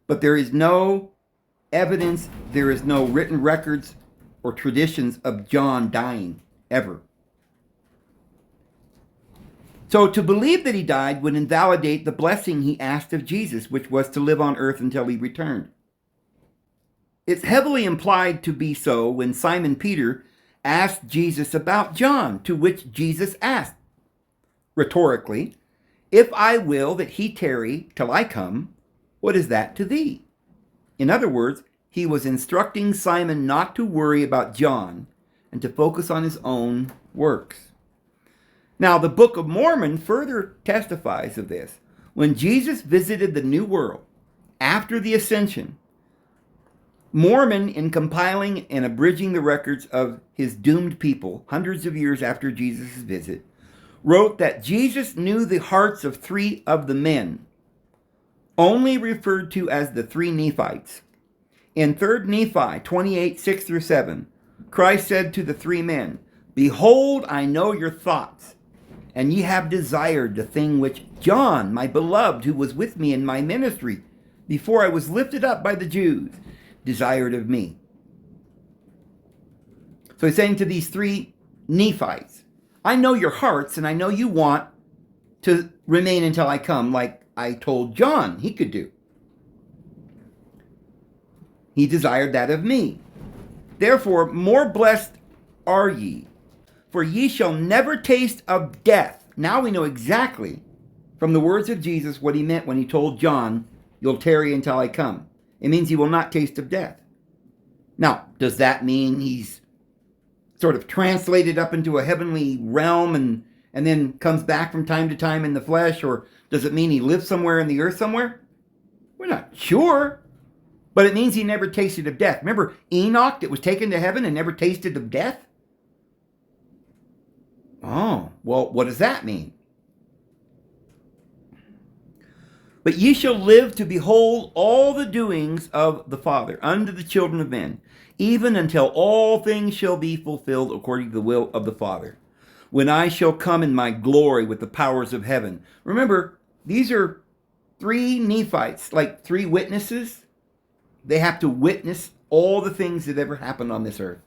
But there is no evidence, there is no written records or traditions of John dying, ever. So to believe that he died would invalidate the blessing he asked of Jesus, which was to live on earth until he returned. It's heavily implied to be so when Simon Peter asked Jesus about John, to which Jesus asked, rhetorically, if I will that he tarry till I come, what is that to thee? In other words, he was instructing Simon not to worry about John and to focus on his own works. Now, the Book of Mormon further testifies of this. When Jesus visited the New World after the Ascension, Mormon, in compiling and abridging the records of his doomed people hundreds of years after Jesus' visit, wrote that Jesus knew the hearts of 3 of the men, only referred to as the 3 Nephites. In 3 Nephi 28, 6 through 7, Christ said to the 3 men, behold, I know your thoughts, and ye have desired the thing which John, my beloved, who was with me in my ministry, before I was lifted up by the Jews, desired of me. So he's saying to these 3 Nephites, I know your hearts, and I know you want to remain until I come, like I told John he could do. He desired that of me. Therefore, more blessed are ye, for ye shall never taste of death. Now we know exactly from the words of Jesus what he meant when he told John, "You'll tarry until I come." It means he will not taste of death. Now, does that mean he's sort of translated up into a heavenly realm and then comes back from time to time in the flesh? Or does it mean he lives somewhere in the earth somewhere? We're not sure. But it means he never tasted of death. Remember Enoch that was taken to heaven and never tasted of death? Oh, well, what does that mean? But ye shall live to behold all the doings of the Father unto the children of men, even until all things shall be fulfilled according to the will of the Father, when I shall come in my glory with the powers of heaven. Remember, these are 3 Nephites, like 3 witnesses. They have to witness all the things that ever happened on this earth.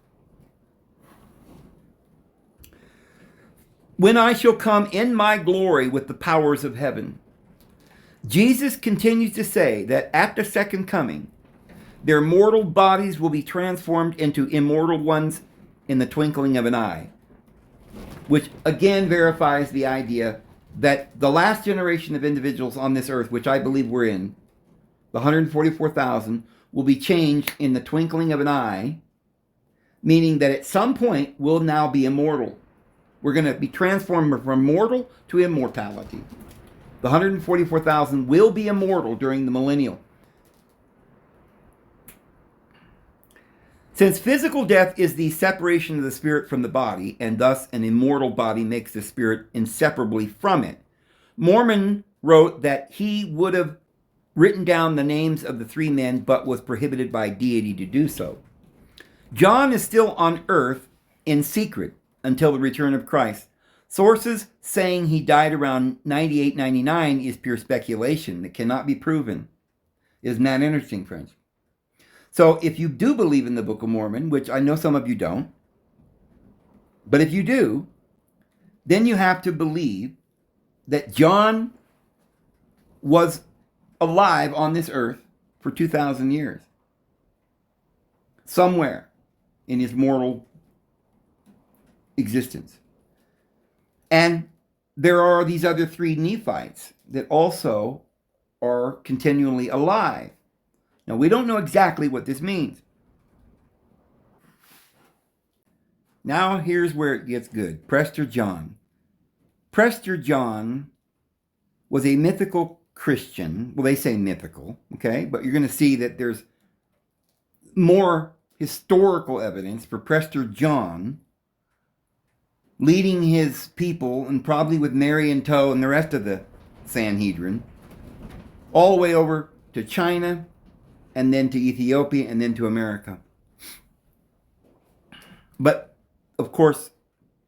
When I shall come in my glory with the powers of heaven. Jesus continues to say that at the second coming, their mortal bodies will be transformed into immortal ones in the twinkling of an eye, which again verifies the idea that the last generation of individuals on this earth, which I believe we're in, the 144,000, will be changed in the twinkling of an eye, meaning that at some point we'll now be immortal. We're going to be transformed from mortal to immortality. The 144,000 will be immortal during the millennial. Since physical death is the separation of the spirit from the body, and thus an immortal body makes the spirit inseparably from it, Mormon wrote that he would have written down the names of the 3 men, but was prohibited by deity to do so. John is still on earth in secret until the return of Christ. Sources saying he died around 98, 99 is pure speculation that cannot be proven. Isn't that interesting, friends? So if you do believe in the Book of Mormon, which I know some of you don't, but if you do, then you have to believe that John was alive on this earth for 2,000 years. Somewhere in his mortal existence. And there are these other 3 Nephites that also are continually alive. Now, we don't know exactly what this means. Now, here's where it gets good. Prester John. Prester John was a mythical Christian. Well, they say mythical, okay? But you're going to see that there's more historical evidence for Prester John leading his people, and probably with Mary in tow and the rest of the Sanhedrin, all the way over to China, and then to Ethiopia, and then to America. But, of course,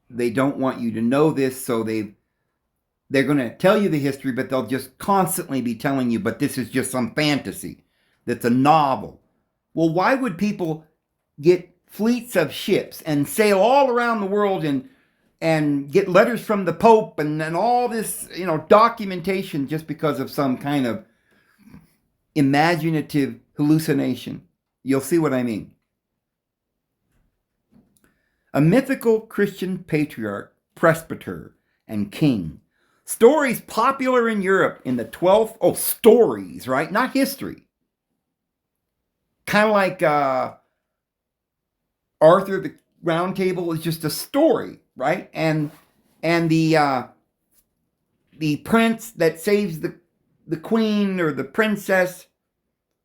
they don't want you to know this, so they're going to tell you the history, but they'll just constantly be telling you, but this is just some fantasy. That's a novel. Well, why would people get fleets of ships and sail all around the world and get letters from the Pope and all this, documentation just because of some kind of imaginative hallucination? You'll see what I mean. A mythical Christian patriarch, presbyter, and king. Stories popular in Europe in the 12th... stories, right? Not history. Kind of like Arthur the Round Table is just a story, right? And the prince that saves the queen or the princess,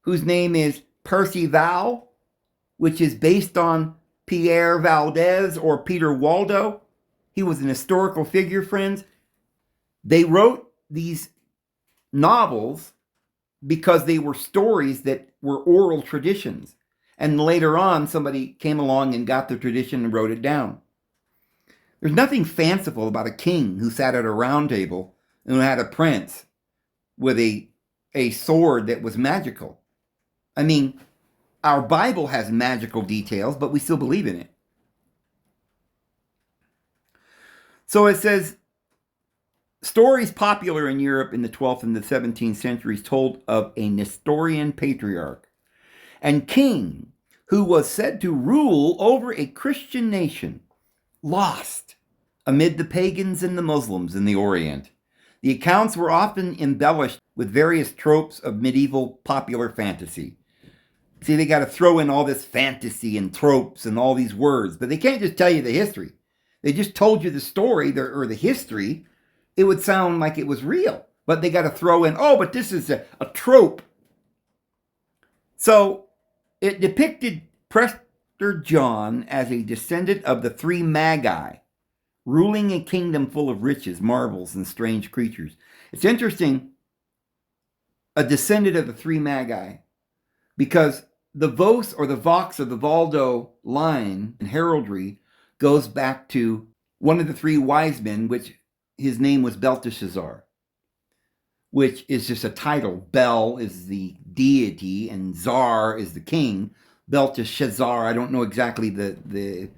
whose name is Percival, which is based on Pierre Valdez or Peter Waldo. He was an historical figure, friends. They wrote these novels because they were stories that were oral traditions. And later on, somebody came along and got the tradition and wrote it down. There's nothing fanciful about a king who sat at a round table and who had a prince with a sword that was magical. I mean, our Bible has magical details, but we still believe in it. So it says, stories popular in Europe in the 12th and the 17th centuries told of a Nestorian patriarch and king who was said to rule over a Christian nation, lost amid the pagans and the Muslims in the Orient. The accounts were often embellished with various tropes of medieval popular fantasy. See, they got to throw in all this fantasy and tropes and all these words, but they can't just tell you the history. They just told you the story or the history. It would sound like it was real, but they got to throw in, oh, but this is a trope. So it depicted Prester John as a descendant of the three magi, ruling a kingdom full of riches, marvels, and strange creatures. It's interesting, a descendant of the three magi, because the Vose or the Vox of the Valdo line in heraldry goes back to one of the three wise men, which his name was Belteshazzar, which is just a title. Bel is the deity and Zar is the king. Belteshazzar, I don't know exactly the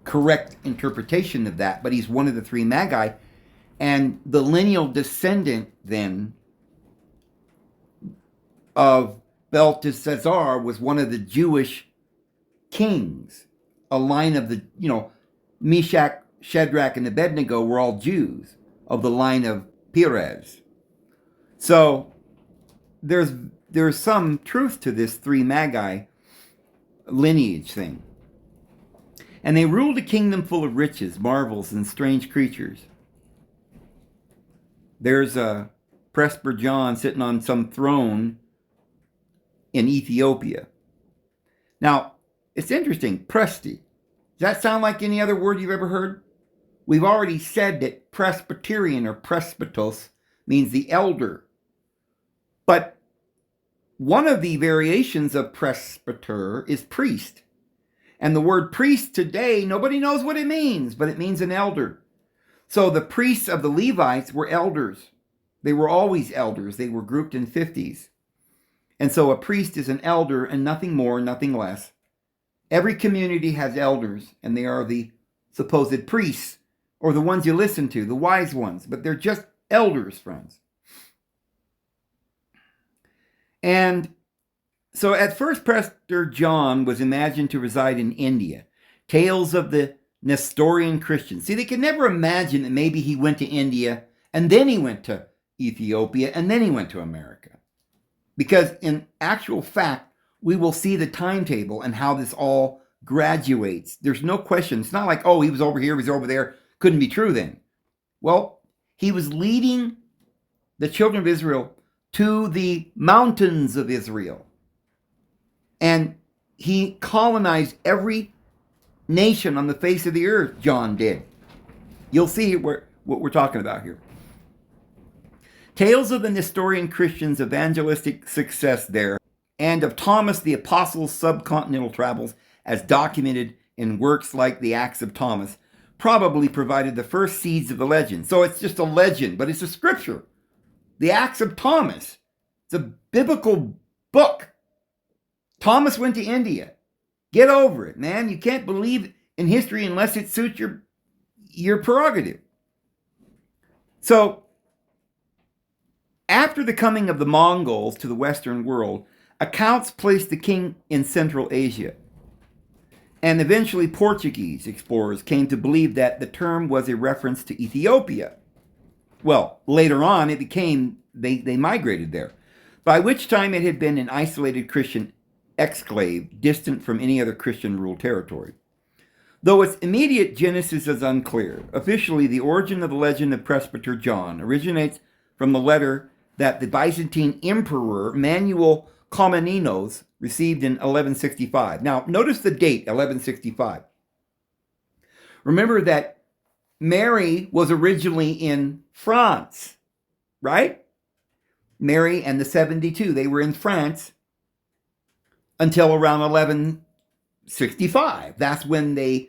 correct interpretation of that, but he's one of the three magi. And the lineal descendant then of Belteshazzar was one of the Jewish kings. A line of the, Meshach, Shadrach, and Abednego were all Jews of the line of Perez. So there's some truth to this three magi lineage thing. And they ruled a kingdom full of riches, marvels, and strange creatures. There's a Prester John sitting on some throne in Ethiopia. Now, it's interesting, Presti. Does that sound like any other word you've ever heard? We've already said that Presbyterian or presbytos means the elder. But one of the variations of presbyter is priest. And the word priest today, nobody knows what it means, but it means an elder. So the priests of the Levites were elders. They were always elders. They were grouped in 50s. And so a priest is an elder and nothing more, nothing less. Every community has elders, and they are the supposed priests, or the ones you listen to, the wise ones, but they're just elders, friends. And so at first, Prester John was imagined to reside in India. Tales of the Nestorian Christians. See, they could never imagine that maybe he went to India, and then he went to Ethiopia, and then he went to America. Because in actual fact, we will see the timetable and how this all graduates. There's no question. It's not like, oh, he was over here, he was over there. Couldn't be true then. Well, he was leading the children of Israel to the mountains of Israel. And he colonized every nation on the face of the earth, John did. You'll see what we're talking about here. Tales of the Nestorian Christians' evangelistic success there, and of Thomas the Apostle's subcontinental travels, as documented in works like the Acts of Thomas, probably provided the first seeds of the legend. So it's just a legend, but it's a scripture. The Acts of Thomas. It's a biblical book. Thomas went to India. Get over it, man. You can't believe in history unless it suits your prerogative. So, after the coming of the Mongols to the Western world, accounts placed the king in Central Asia. And eventually Portuguese explorers came to believe that the term was a reference to Ethiopia. Well, later on it became, they migrated there, by which time it had been an isolated Christian exclave, distant from any other Christian ruled territory. Though its immediate genesis is unclear, officially the origin of the legend of Prester John originates from the letter that the Byzantine Emperor Manuel Komnenos received in 1165. Now, notice the date, 1165. Remember that Mary was originally in France, right? Mary and the 72, they were in France until around 1165. That's when they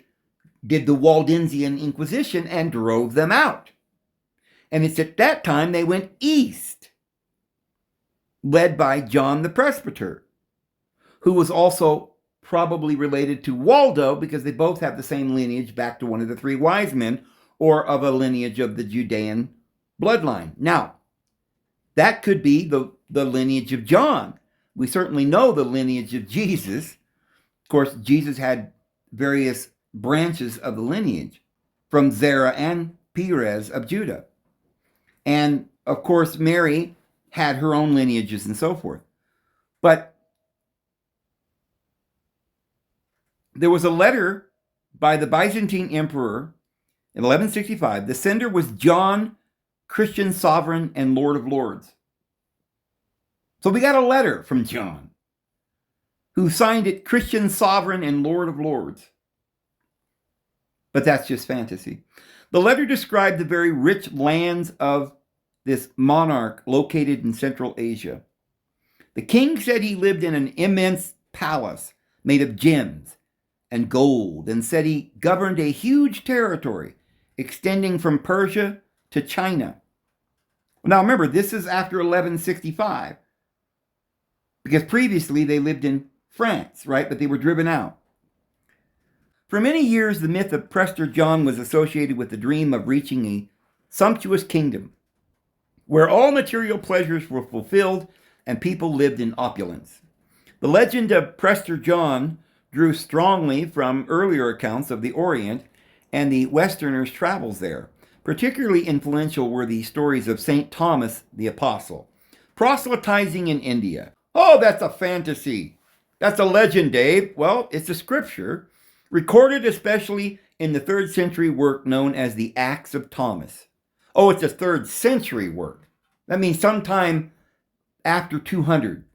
did the Waldensian Inquisition and drove them out. And it's at that time they went east, led by John the Presbyter, who was also probably related to Waldo because they both have the same lineage back to one of the three wise men, or of a lineage of the Judean bloodline. Now, that could be the lineage of John. We certainly know the lineage of Jesus. Of course, Jesus had various branches of the lineage from Zerah and Perez of Judah. And of course, Mary had her own lineages and so forth. But there was a letter by the Byzantine emperor in 1165. The sender was John, Christian sovereign and Lord of Lords. So we got a letter from John, who signed it Christian sovereign and Lord of Lords. But that's just fantasy. The letter described the very rich lands of this monarch located in Central Asia. The king said he lived in an immense palace made of gems and gold, and said he governed a huge territory extending from Persia to China. Now remember, this is after 1165, because previously they lived in France, right? But they were driven out. For many years, the myth of Prester John was associated with the dream of reaching a sumptuous kingdom where all material pleasures were fulfilled and people lived in opulence. The legend of Prester John drew strongly from earlier accounts of the Orient and the Westerners' travels there. Particularly influential were the stories of St. Thomas the Apostle, proselytizing in India. Oh, that's a fantasy. That's a legend, Dave. Well, it's a scripture, recorded especially in the 3rd century work known as the Acts of Thomas. Oh, it's a 3rd century work. That means sometime after 200.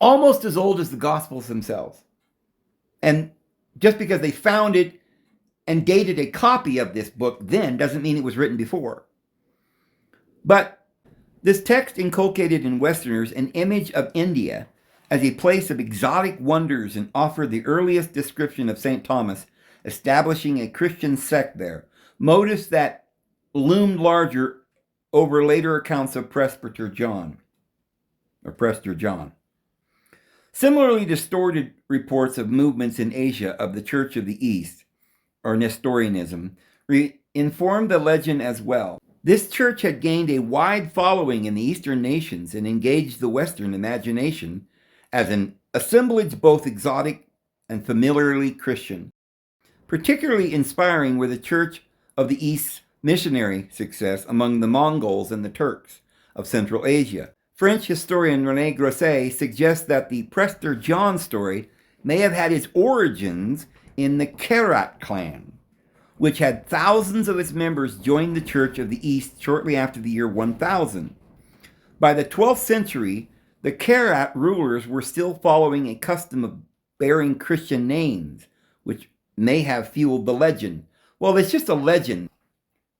Almost as old as the Gospels themselves. And just because they found it and dated a copy of this book then doesn't mean it was written before. But this text inculcated in Westerners an image of India as a place of exotic wonders and offered the earliest description of St. Thomas establishing a Christian sect there, motives that loomed larger over later accounts of Prester John. Similarly distorted reports of movements in Asia of the Church of the East, or Nestorianism, informed the legend as well. This church had gained a wide following in the Eastern nations and engaged the Western imagination as an assemblage both exotic and familiarly Christian. Particularly inspiring were the Church of the East's missionary success among the Mongols and the Turks of Central Asia. French historian René Grosset suggests that the Prester John story may have had its origins in the Karat clan, which had thousands of its members join the Church of the East shortly after the year 1000. By the 12th century, the Karat rulers were still following a custom of bearing Christian names, which may have fueled the legend. Well, it's just a legend.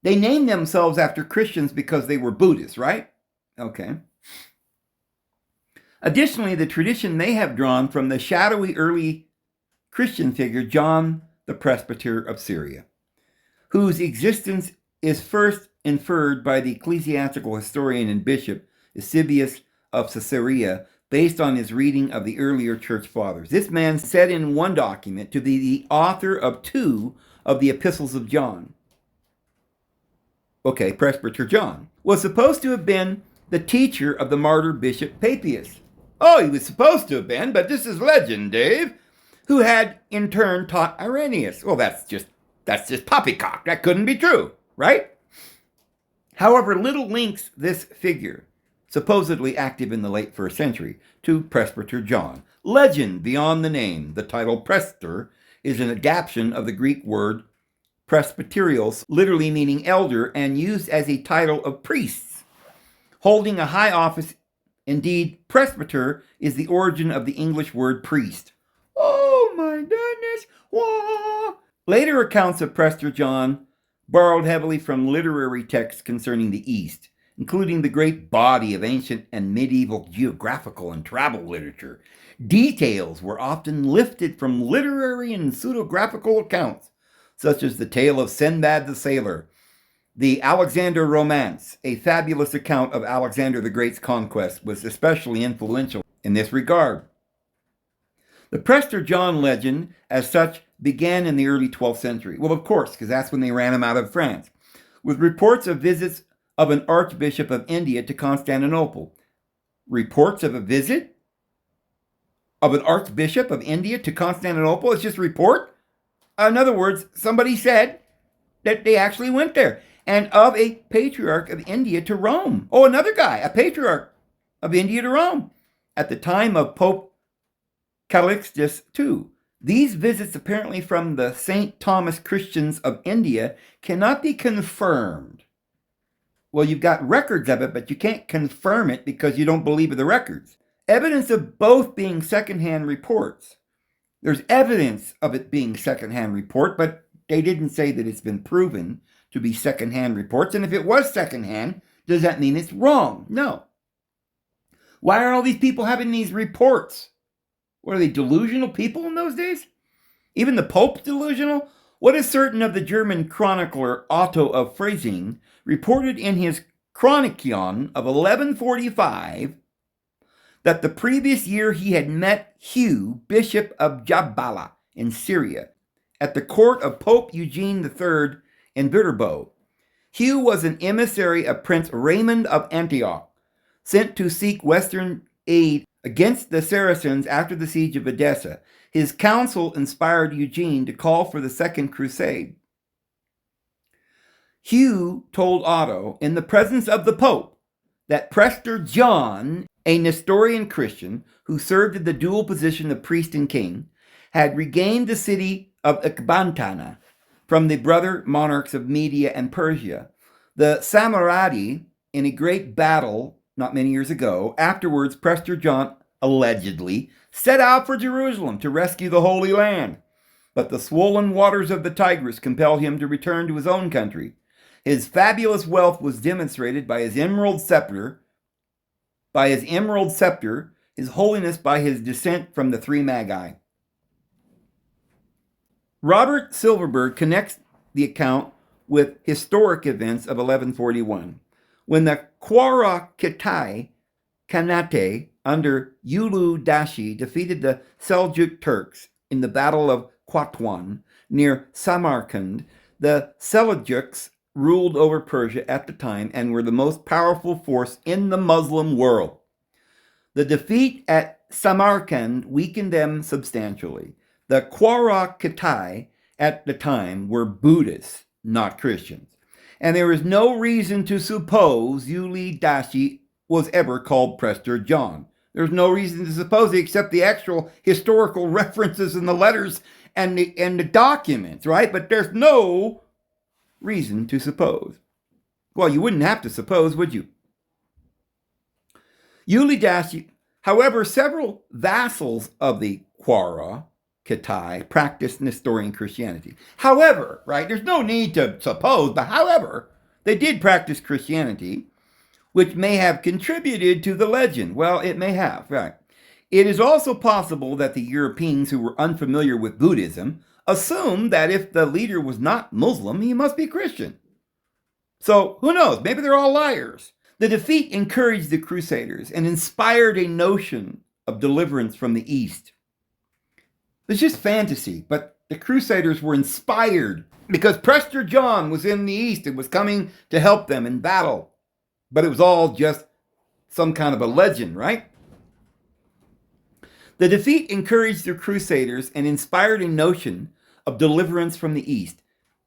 They named themselves after Christians because they were Buddhists, right? Okay. Additionally, the tradition may have drawn from the shadowy early Christian figure John the Presbyter of Syria, whose existence is first inferred by the ecclesiastical historian and bishop Eusebius of Caesarea based on his reading of the earlier church fathers. This man said in one document to be the author of 2 of the epistles of John. Okay, Prester John was supposed to have been the teacher of the martyr bishop Papias. Oh, he was supposed to have been, but this is legend, Dave, who had in turn taught Irenaeus. Well, that's just poppycock. That couldn't be true, right? However, little links this figure, supposedly active in the late 1st century, to Prester John. Legend beyond the name. The title Prester is an adaptation of the Greek word presbyterios, literally meaning elder, and used as a title of priests holding a high office. Indeed, presbyter is the origin of the English word priest. Oh my goodness! Wah! Later accounts of Prester John borrowed heavily from literary texts concerning the East, including the great body of ancient and medieval geographical and travel literature. Details were often lifted from literary and pseudographical accounts, such as the tale of Sinbad the Sailor, the Alexander Romance, a fabulous account of Alexander the Great's conquest, was especially influential in this regard. The Prester John legend, as such, began in the early 12th century. Well, of course, because that's when they ran him out of France, with reports of visits of an archbishop of India to Constantinople. Reports of a visit of an archbishop of India to Constantinople? It's just a report? In other words, somebody said that they actually went there. and of a patriarch of India to Rome. Oh, another guy, a patriarch of India to Rome at the time of Pope Calixtus II. These visits, apparently from the St. Thomas Christians of India, cannot be confirmed. Well, you've got records of it, but you can't confirm it because you don't believe in the records. Evidence of both being secondhand reports. There's evidence of it being secondhand report, but they didn't say that it's been proven to be secondhand reports. And if it was secondhand, does that mean it's wrong? No. Why are all these people having these reports? What are they, delusional people in those days? Even the Pope's delusional? What is certain of the German chronicler Otto of Freising reported in his Chronicon of 1145 that the previous year he had met Hugh, Bishop of Jabala in Syria, at the court of Pope Eugene III in Viterbo. Hugh was an emissary of Prince Raymond of Antioch, sent to seek Western aid against the Saracens after the siege of Edessa. His counsel inspired Eugene to call for the Second Crusade. Hugh told Otto, in the presence of the Pope, that Prester John, a Nestorian Christian who served in the dual position of priest and king, had regained the city of Ecbatana from the brother monarchs of Media and Persia. The Samaradi, in a great battle not many years ago, afterwards Prester John allegedly set out for Jerusalem to rescue the Holy Land. But the swollen waters of the Tigris compelled him to return to his own country. His fabulous wealth was demonstrated by his emerald scepter, his holiness by his descent from the three magi. Robert Silverberg connects the account with historic events of 1141, when the Quara Kitai Khanate under Ulu Dashi defeated the Seljuk Turks in the Battle of Qatwan near Samarkand. The Seljuks ruled over Persia at the time and were the most powerful force in the Muslim world. The defeat at Samarkand weakened them substantially. The Quara Kitai at the time were Buddhists, not Christians. And there is no reason to suppose Uli Dashi was ever called Prester John. There's no reason to suppose it except the actual historical references in the letters and the documents, right? But there's no reason to suppose. Well, you wouldn't have to suppose, would you? Uli Dashi, however, several vassals of the Quara Kitai practiced Nestorian Christianity. However, right, there's no need to suppose, but however, they did practice Christianity, which may have contributed to the legend. Well, it may have, right. It is also possible that the Europeans who were unfamiliar with Buddhism assumed that if the leader was not Muslim, he must be Christian. So, who knows? Maybe they're all liars. The defeat encouraged the Crusaders and inspired a notion of deliverance from the East. It's just fantasy, but the Crusaders were inspired because Prester John was in the East and was coming to help them in battle. But it was all just some kind of a legend, right? The defeat encouraged the Crusaders and inspired a notion of deliverance from the East.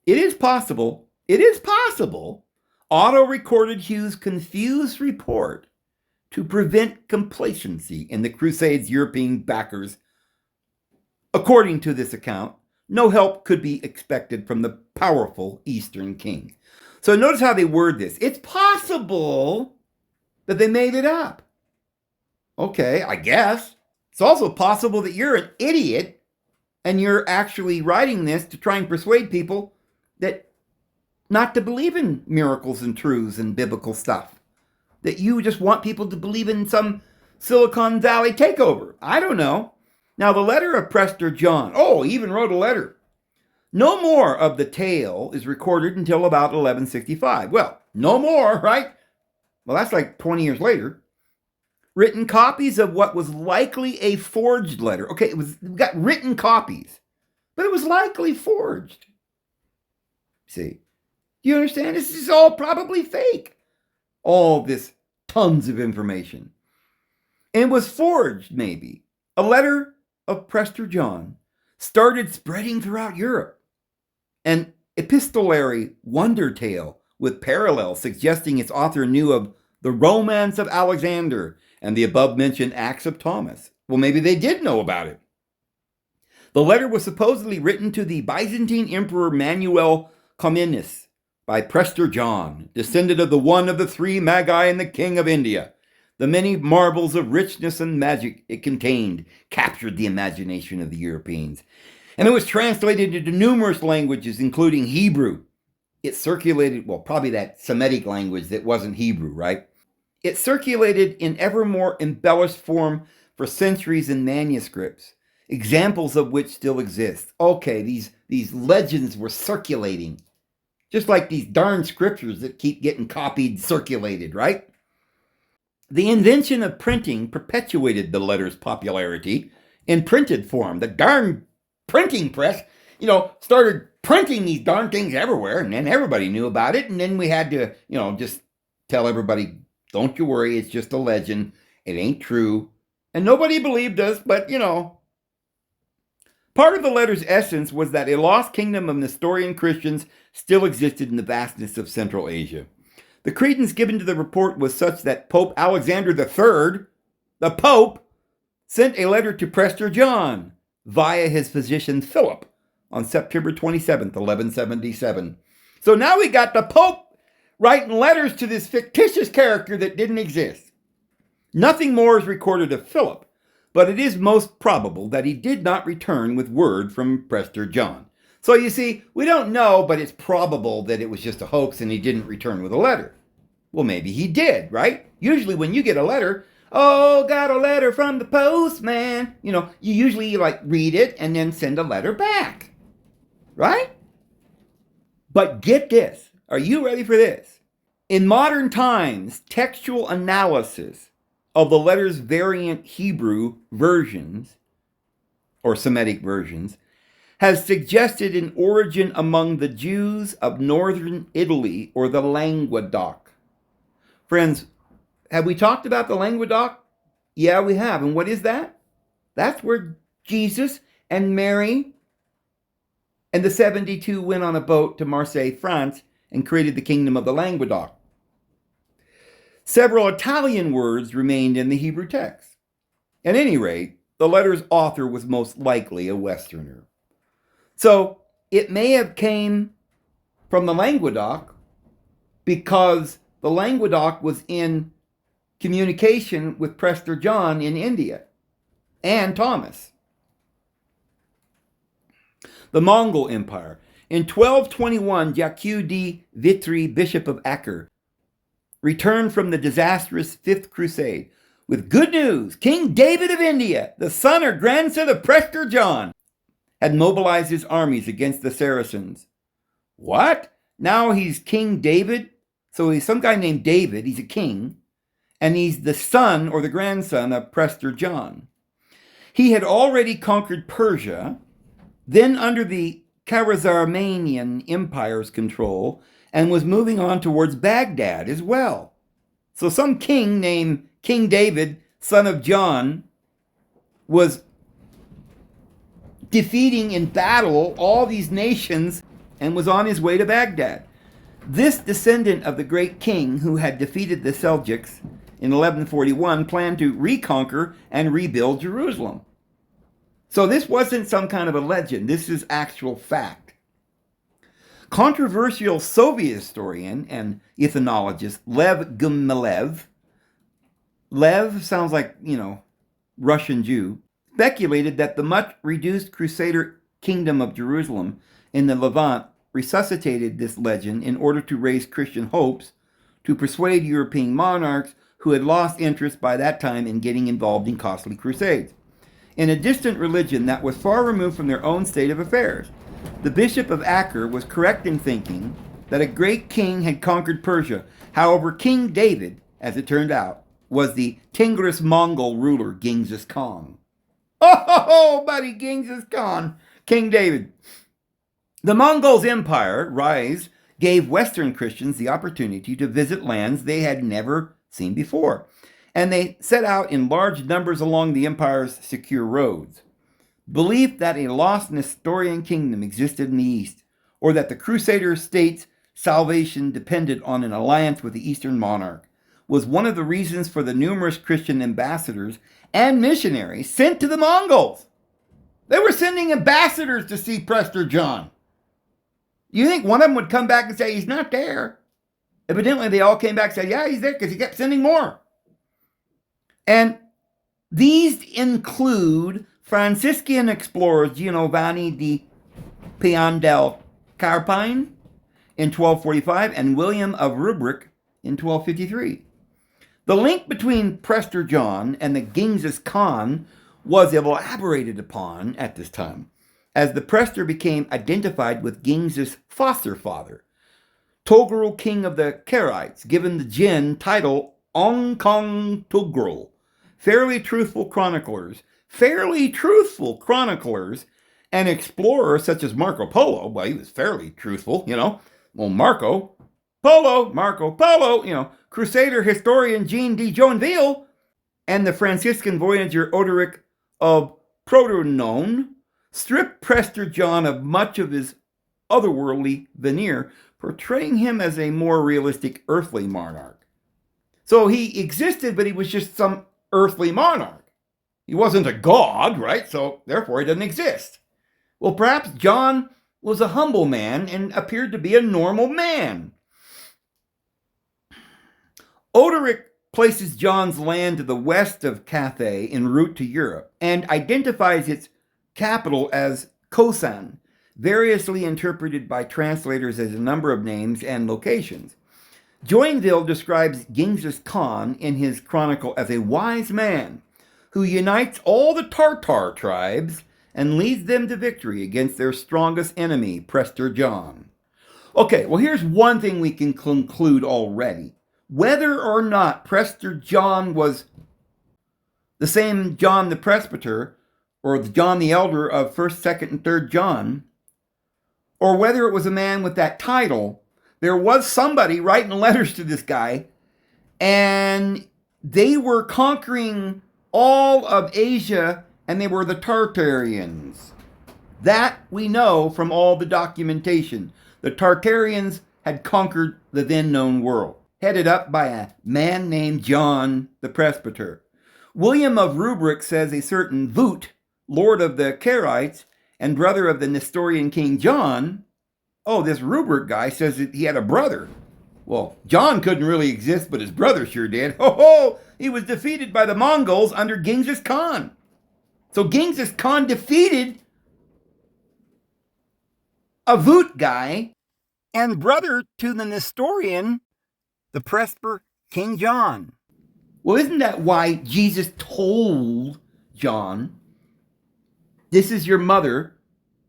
It is possible, Otto recorded Hugh's confused report to prevent complacency in the Crusades' European backers. According to this account, no help could be expected from the powerful Eastern king. So notice how they word this. It's possible that they made it up. Okay, I guess. It's also possible that you're an idiot and you're actually writing this to try and persuade people that not to believe in miracles and truths and biblical stuff. That you just want people to believe in some Silicon Valley takeover. I don't know. Now, the letter of Prester John, he even wrote a letter. No more of the tale is recorded until about 1165. Well, no more, right? Well, that's like 20 years later. Written copies of what was likely a forged letter. Okay, we got written copies, but it was likely forged. See, do you understand? This is all probably fake. All this tons of information. And it was forged, maybe. A letter of Prester John started spreading throughout Europe. An epistolary wonder tale with parallels suggesting its author knew of the Romance of Alexander and the above-mentioned Acts of Thomas. Well, maybe they did know about it. The letter was supposedly written to the Byzantine Emperor Manuel Comnenus by Prester John, descendant of the one of the three magi and the king of India. The many marvels of richness and magic it contained captured the imagination of the Europeans, and it was translated into numerous languages, including Hebrew. It circulated, well, probably that Semitic language that wasn't Hebrew, right? It circulated in ever more embellished form for centuries in manuscripts, examples of which still exist. Okay, these legends were circulating, just like these darn scriptures that keep getting copied, circulated, right? The invention of printing perpetuated the letter's popularity in printed form. The darn printing press, started printing these darn things everywhere, and then everybody knew about it, and then we had to, just tell everybody, don't you worry, it's just a legend, it ain't true. And nobody believed us, but, part of the letter's essence was that a lost kingdom of Nestorian Christians still existed in the vastness of Central Asia. The credence given to the report was such that Pope Alexander III, the Pope, sent a letter to Prester John via his physician Philip on September 27th, 1177. So now we got the Pope writing letters to this fictitious character that didn't exist. Nothing more is recorded of Philip, but it is most probable that he did not return with word from Prester John. So you see, we don't know, but it's probable that it was just a hoax and he didn't return with a letter. Well, maybe he did, right? Usually when you get a letter, oh, got a letter from the postman. You usually read it and then send a letter back, right? But get this. Are you ready for this? In modern times, textual analysis of the letter's variant Hebrew versions, or Semitic versions, has suggested an origin among the Jews of northern Italy or the Languedoc. Friends, have we talked about the Languedoc? Yeah, we have. And what is that? That's where Jesus and Mary and the 72 went on a boat to Marseille, France, and created the kingdom of the Languedoc. Several Italian words remained in the Hebrew text. At any rate, the letter's author was most likely a Westerner. So it may have came from the Languedoc because the Languedoc was in communication with Prester John in India and Thomas. The Mongol Empire. In 1221, Jacques de Vitry, Bishop of Acre, returned from the disastrous Fifth Crusade with good news. King David of India, the son or grandson of Prester John, had mobilized his armies against the Saracens. What? Now he's King David? So he's some guy named David, he's a king, and he's the son or the grandson of Prester John. He had already conquered Persia, then under the Khazarmanian Empire's control, and was moving on towards Baghdad as well. So some king named King David, son of John, was defeating in battle all these nations and was on his way to Baghdad. This descendant of the great king who had defeated the Seljuks in 1141 planned to reconquer and rebuild Jerusalem. So this wasn't some kind of a legend. This is actual fact. Controversial Soviet historian and ethnologist Lev Gumilev, Lev sounds like, Russian Jew, speculated that the much reduced Crusader kingdom of Jerusalem in the Levant resuscitated this legend in order to raise Christian hopes to persuade European monarchs who had lost interest by that time in getting involved in costly crusades. In a distant religion that was far removed from their own state of affairs, the Bishop of Acre was correct in thinking that a great king had conquered Persia. However, King David, as it turned out, was the Tigris Mongol ruler Genghis Khan. Oh, buddy, Genghis Khan, King David. The Mongols' empire rise gave Western Christians the opportunity to visit lands they had never seen before, and they set out in large numbers along the empire's secure roads. Belief that a lost Nestorian kingdom existed in the east, or that the Crusader states salvation depended on an alliance with the Eastern monarch, was one of the reasons for the numerous Christian ambassadors and missionaries sent to the Mongols. They were sending ambassadors to see Prester John. You think one of them would come back and say, he's not there? Evidently, they all came back and said, yeah, he's there, because he kept sending more. And these include Franciscan explorers Giovanni di Pian del Carpine in 1245 and William of Rubric in 1253. The link between Prester John and the Genghis Khan was elaborated upon at this time, as the Prester became identified with Genghis' foster father, Togrul, king of the Karaites, given the Jin title Ong Kong Togrul. Fairly truthful chroniclers, and explorers such as Marco Polo, well, he was fairly truthful, Well, Marco Polo, Crusader historian Jean de Joinville, and the Franciscan voyager Odoric of Protonon stripped Prester John of much of his otherworldly veneer, portraying him as a more realistic earthly monarch. So he existed, but he was just some earthly monarch. He wasn't a god, right? So therefore he doesn't exist. Well, perhaps John was a humble man and appeared to be a normal man. Odoric places John's land to the west of Cathay en route to Europe and identifies its capital as Khosan, variously interpreted by translators as a number of names and locations. Joinville describes Genghis Khan in his chronicle as a wise man who unites all the Tartar tribes and leads them to victory against their strongest enemy, Prester John. Okay, well, here's one thing we can conclude already. Whether or not Prester John was the same John the Presbyter or the John the Elder of 1st, 2nd, and 3rd John, or whether it was a man with that title, there was somebody writing letters to this guy, and they were conquering all of Asia, and they were the Tartarians. That we know from all the documentation. The Tartarians had conquered the then known world, headed up by a man named John the Presbyter. William of Rubric says a certain Voot, lord of the Karaites and brother of the Nestorian King John. Oh, this Rubric guy says that he had a brother. Well, John couldn't really exist, but his brother sure did. Ho! He was defeated by the Mongols under Genghis Khan. So Genghis Khan defeated a Voot guy and brother to the Nestorian, the Presbyter King John. Well, isn't that why Jesus told John, this is your mother,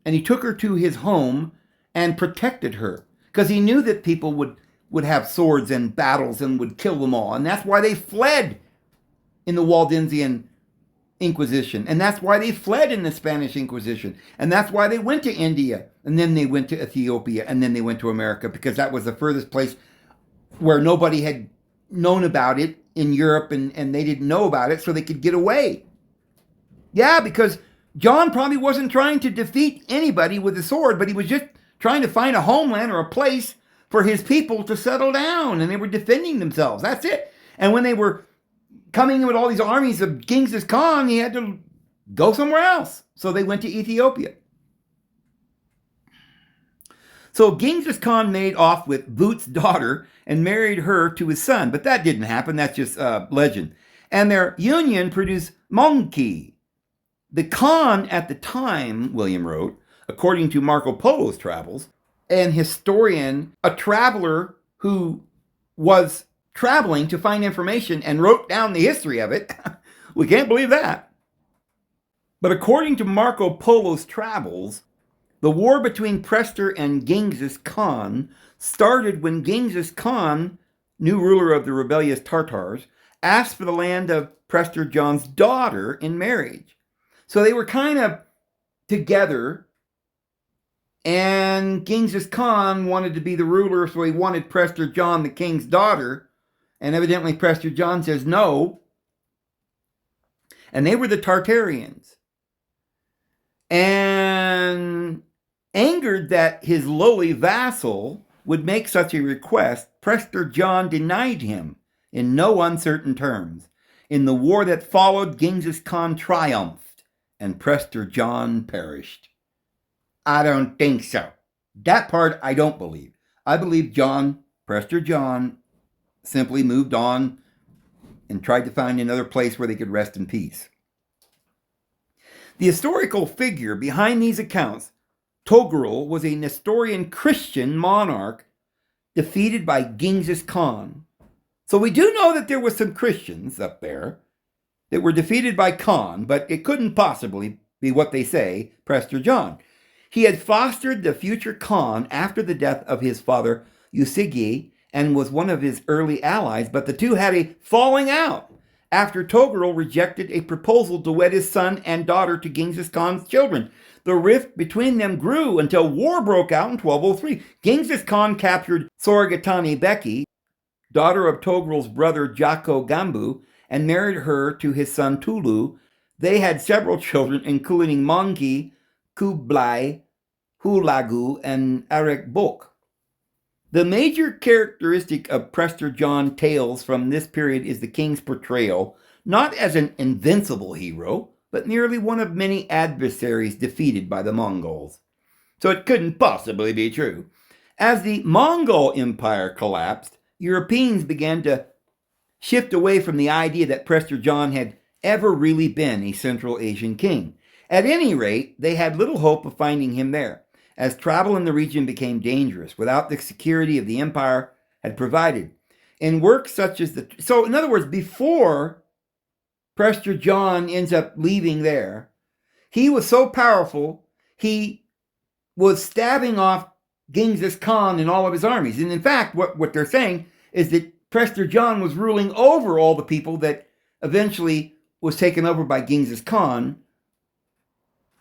and he took her to his home and protected her, because he knew that people would have swords and battles and would kill them all, and that's why they fled in the Waldensian Inquisition, and that's why they fled in the Spanish Inquisition, and that's why they went to India, and then they went to Ethiopia, and then they went to America, because that was the furthest place where nobody had known about it in Europe, and they didn't know about it, so they could get away. Yeah, because John probably wasn't trying to defeat anybody with a sword, but he was just trying to find a homeland or a place for his people to settle down, and they were defending themselves. That's it. And when they were coming in with all these armies of Genghis Khan, he had to go somewhere else. So they went to Ethiopia. So Genghis Khan made off with Voot's daughter and married her to his son, but that didn't happen. That's just legend. And their union produced Monki. The Khan at the time, William wrote, according to Marco Polo's travels, an historian, a traveler who was traveling to find information and wrote down the history of it. We can't believe that. But according to Marco Polo's travels, the war between Prester and Genghis Khan started when Genghis Khan, new ruler of the rebellious Tartars, asked for the land of Prester John's daughter in marriage. So they were kind of together, and Genghis Khan wanted to be the ruler, so he wanted Prester John, the king's daughter, and evidently Prester John says no, and they were the Tartarians. And angered that his lowly vassal would make such a request, Prester John denied him in no uncertain terms. In the war that followed, Genghis Khan triumphed, and Prester John perished. I don't think so. That part I don't believe. I believe Prester John, simply moved on and tried to find another place where they could rest in peace. The historical figure behind these accounts, Togrul, was a Nestorian Christian monarch defeated by Genghis Khan. So we do know that there were some Christians up there that were defeated by Khan, but it couldn't possibly be what they say, Prester John. He had fostered the future Khan after the death of his father Usigye and was one of his early allies, but the two had a falling out after Togrul rejected a proposal to wed his son and daughter to Genghis Khan's children. The rift between them grew until war broke out in 1203. Genghis Khan captured Sorgatani Beki, daughter of Togrul's brother Jako Gambu, and married her to his son Tulu. They had several children, including Mongi, Kublai, Hulagu, and Arekbok. The major characteristic of Prester John tales from this period is the king's portrayal, not as an invincible hero, but merely one of many adversaries defeated by the Mongols. So it couldn't possibly be true. As the Mongol Empire collapsed, Europeans began to shift away from the idea that Prester John had ever really been a Central Asian king. At any rate, they had little hope of finding him there, as travel in the region became dangerous without the security of the empire had provided. In works such as so in other words, before Prester John ends up leaving there, he was so powerful, he was stabbing off Genghis Khan and all of his armies. And in fact, what they're saying is that Prester John was ruling over all the people that eventually was taken over by Genghis Khan.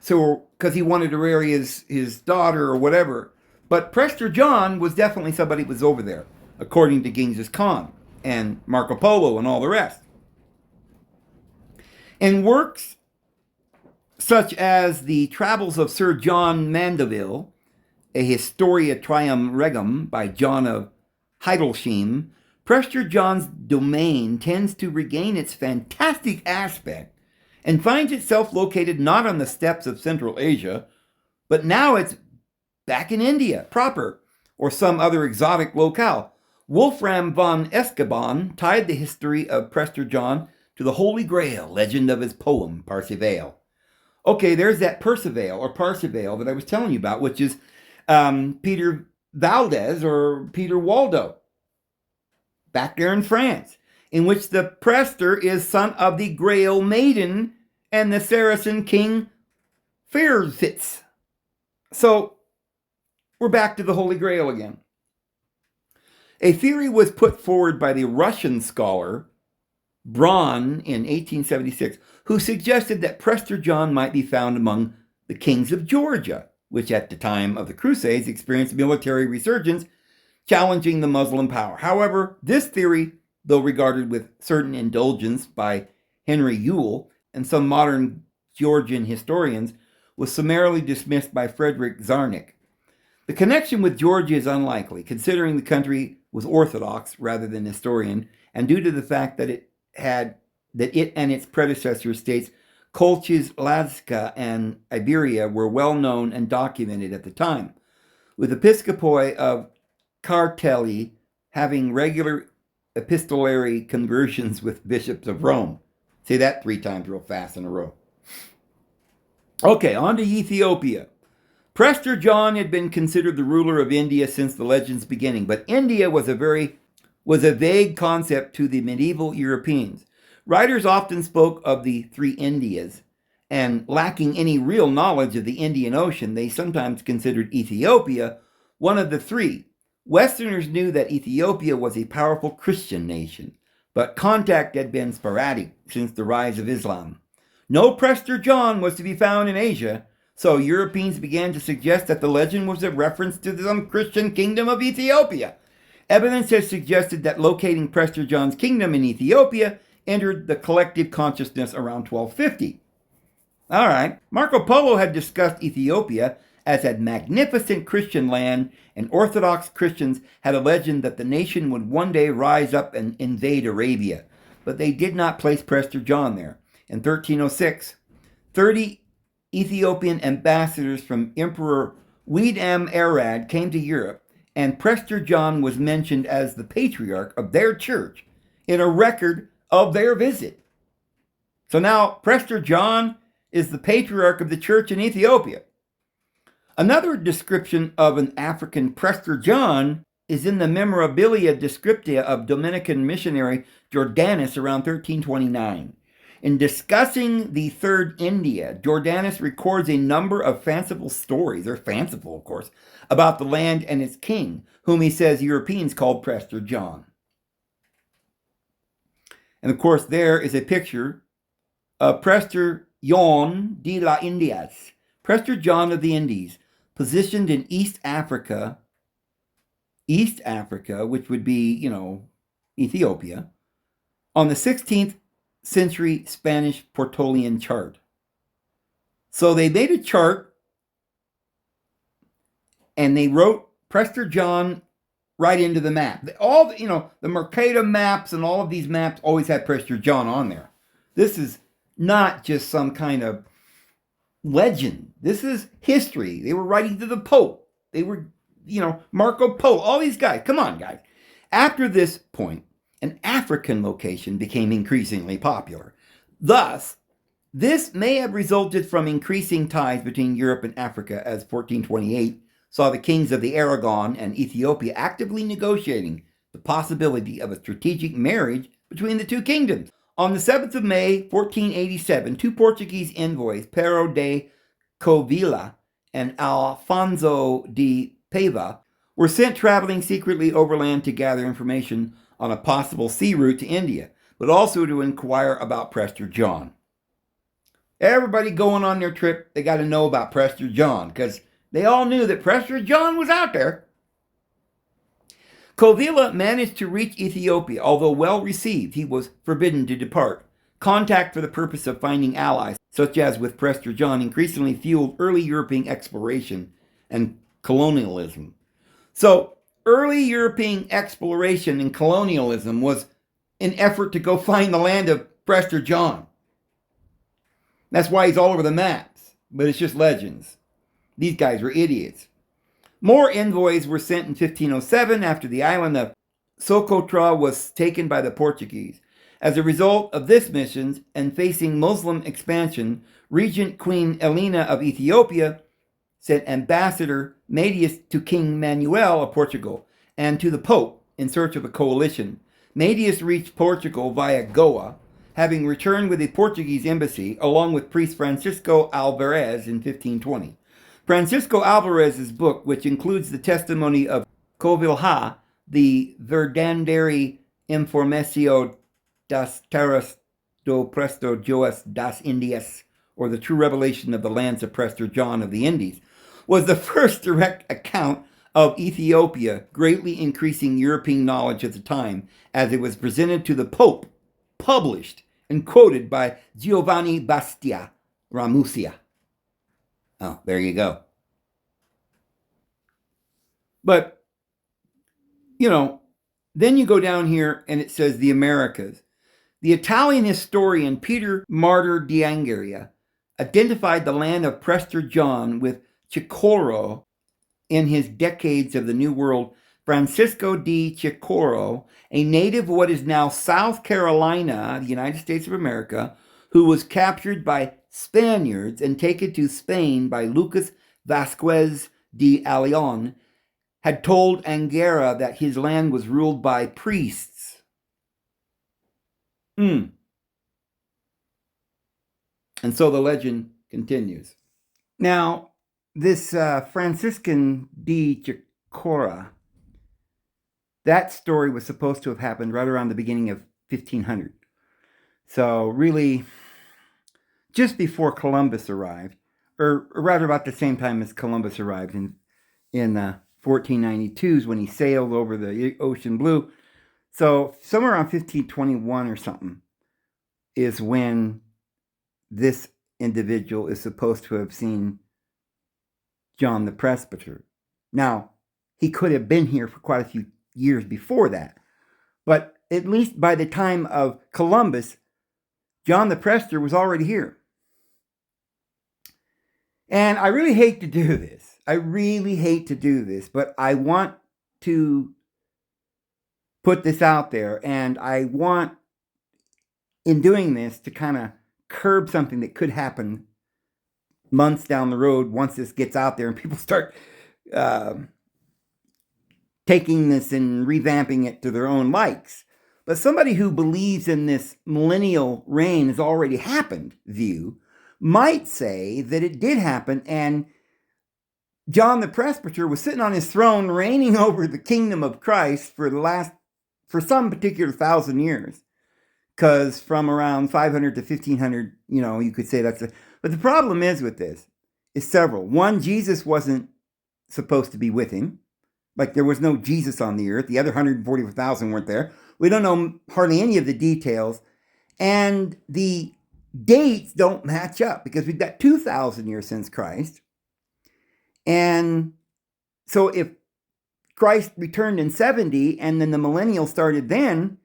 So, because he wanted to marry his daughter or whatever. But Prester John was definitely somebody who was over there, according to Genghis Khan and Marco Polo and all the rest. In works such as the Travels of Sir John Mandeville, a Historia Trium Regum by John of Heidelsham, Prester John's domain tends to regain its fantastic aspect and finds itself located not on the steppes of Central Asia, but now it's back in India proper, or some other exotic locale. Wolfram von Escoban tied the history of Prester John to the Holy Grail legend of his poem, Parsifal. Okay, there's that Parsifal that I was telling you about, which is Peter Valdez or Peter Waldo, back there in France, in which the Prester is son of the Grail Maiden and the Saracen king Firfitz. So we're back to the Holy Grail again. A theory was put forward by the Russian scholar Braun in 1876, who suggested that Prester John might be found among the kings of Georgia, which at the time of the Crusades experienced military resurgence, challenging the Muslim power. However, this theory, though regarded with certain indulgence by Henry Yule and some modern Georgian historians, was summarily dismissed by Frederick Zarnik. The connection with Georgia is unlikely, considering the country was Orthodox rather than Nestorian, and due to the fact that it and its predecessor states, Colchis, Lazca, and Iberia, were well known and documented at the time, with episcopoi of Cartelli having regular epistolary conversions with bishops of Rome. Say that 3 times real fast in a row. Okay, on to Ethiopia. Prester John had been considered the ruler of India since the legend's beginning, but India was a vague concept to the medieval Europeans. Writers often spoke of the 3 Indias, and lacking any real knowledge of the Indian Ocean, they sometimes considered Ethiopia one of the 3. Westerners knew that Ethiopia was a powerful Christian nation, but contact had been sporadic since the rise of Islam. No Prester John was to be found in Asia, so Europeans began to suggest that the legend was a reference to some Christian kingdom of Ethiopia. Evidence has suggested that locating Prester John's kingdom in Ethiopia entered the collective consciousness around 1250. All right, Marco Polo had discussed Ethiopia as a magnificent Christian land, and Orthodox Christians had a legend that the nation would one day rise up and invade Arabia. But they did not place Prester John there. In 1306, 30 Ethiopian ambassadors from Emperor Wedam Arad came to Europe, and Prester John was mentioned as the patriarch of their church in a record of their visit. So now Prester John is the patriarch of the church in Ethiopia. Another description of an African Prester John is in the Memorabilia Descriptia of Dominican missionary Jordanus around 1329. In discussing the Third India, Jordanus records a number of fanciful stories, they're fanciful of course, about the land and its king, whom he says Europeans called Prester John. And of course there is a picture of Prester John de la Indias, Prester John of the Indies, positioned in East Africa, which would be, Ethiopia, on the 16th century Spanish Portolian chart. So they made a chart and they wrote Prester John right into the map. All, the Mercator maps and all of these maps always had Prester John on there. This is not just some kind of legend. This is history. They were writing to the Pope. They were, Marco Polo, all these guys. Come on, guys. After this point, an African location became increasingly popular. Thus, this may have resulted from increasing ties between Europe and Africa, as 1428 saw the kings of the Aragon and Ethiopia actively negotiating the possibility of a strategic marriage between the two kingdoms. On the 7th of May, 1487, two Portuguese envoys, Pero de Covila and Alfonso de Paiva, were sent traveling secretly overland to gather information on a possible sea route to India, but also to inquire about Prester John. Everybody going on their trip, they got to know about Prester John, because they all knew that Prester John was out there. Covila managed to reach Ethiopia. Although well received, he was forbidden to depart. Contact for the purpose of finding allies, such as with Prester John, increasingly fueled early European exploration and colonialism. So, early European exploration and colonialism was an effort to go find the land of Prester John. That's why he's all over the maps, but it's just legends. These guys were idiots. More envoys were sent in 1507 after the island of Socotra was taken by the Portuguese. As a result of this mission and facing Muslim expansion, Regent Queen Helena of Ethiopia sent Ambassador Matthias to King Manuel of Portugal and to the Pope in search of a coalition. Matthias reached Portugal via Goa, having returned with a Portuguese embassy along with priest Francisco Alvarez in 1520. Francisco Alvarez's book, which includes the testimony of Covilhã, the Verdadera Informação das Terras do Prester Joas das Indias, or the true revelation of the lands of Prester John of the Indies, was the first direct account of Ethiopia, greatly increasing European knowledge at the time, as it was presented to the Pope, published and quoted by Giovanni Battista Ramusia. Oh, there you go. But, then you go down here and it says the Americas. The Italian historian Peter Martyr d'Angria identified the land of Prester John with Chicoro in his Decades of the New World. Francisco de Chicoro, a native of what is now South Carolina, the United States of America, who was captured by Spaniards and taken to Spain by Lucas Vasquez de Leon, had told Angera that his land was ruled by priests. And so the legend continues. Now, this Franciscan de Chicora, that story was supposed to have happened right around the beginning of 1500. So really, just before Columbus arrived, or rather about the same time as Columbus arrived in 1492 is when he sailed over the ocean blue. So somewhere around 1521 or something is when this individual is supposed to have seen John the Presbyter. Now, he could have been here for quite a few years before that, but at least by the time of Columbus, John the Presbyter was already here. And I really hate to do this. I really hate to do this, but I want to put this out there, and I want, in doing this, to kind of curb something that could happen months down the road once this gets out there and people start taking this and revamping it to their own likes. But somebody who believes in this millennial reign has already happened view might say that it did happen, and John the Presbyter was sitting on his throne reigning over the kingdom of Christ for some particular 1,000 years. Because from around 500 to 1500, you could say that's but the problem is with this is several. One, Jesus wasn't supposed to be with him. Like, there was no Jesus on the earth. The other 144,000 weren't there. We don't know hardly any of the details. And the dates don't match up because we've got 2,000 years since Christ. And so if Christ returned in 70 and then the millennial started then,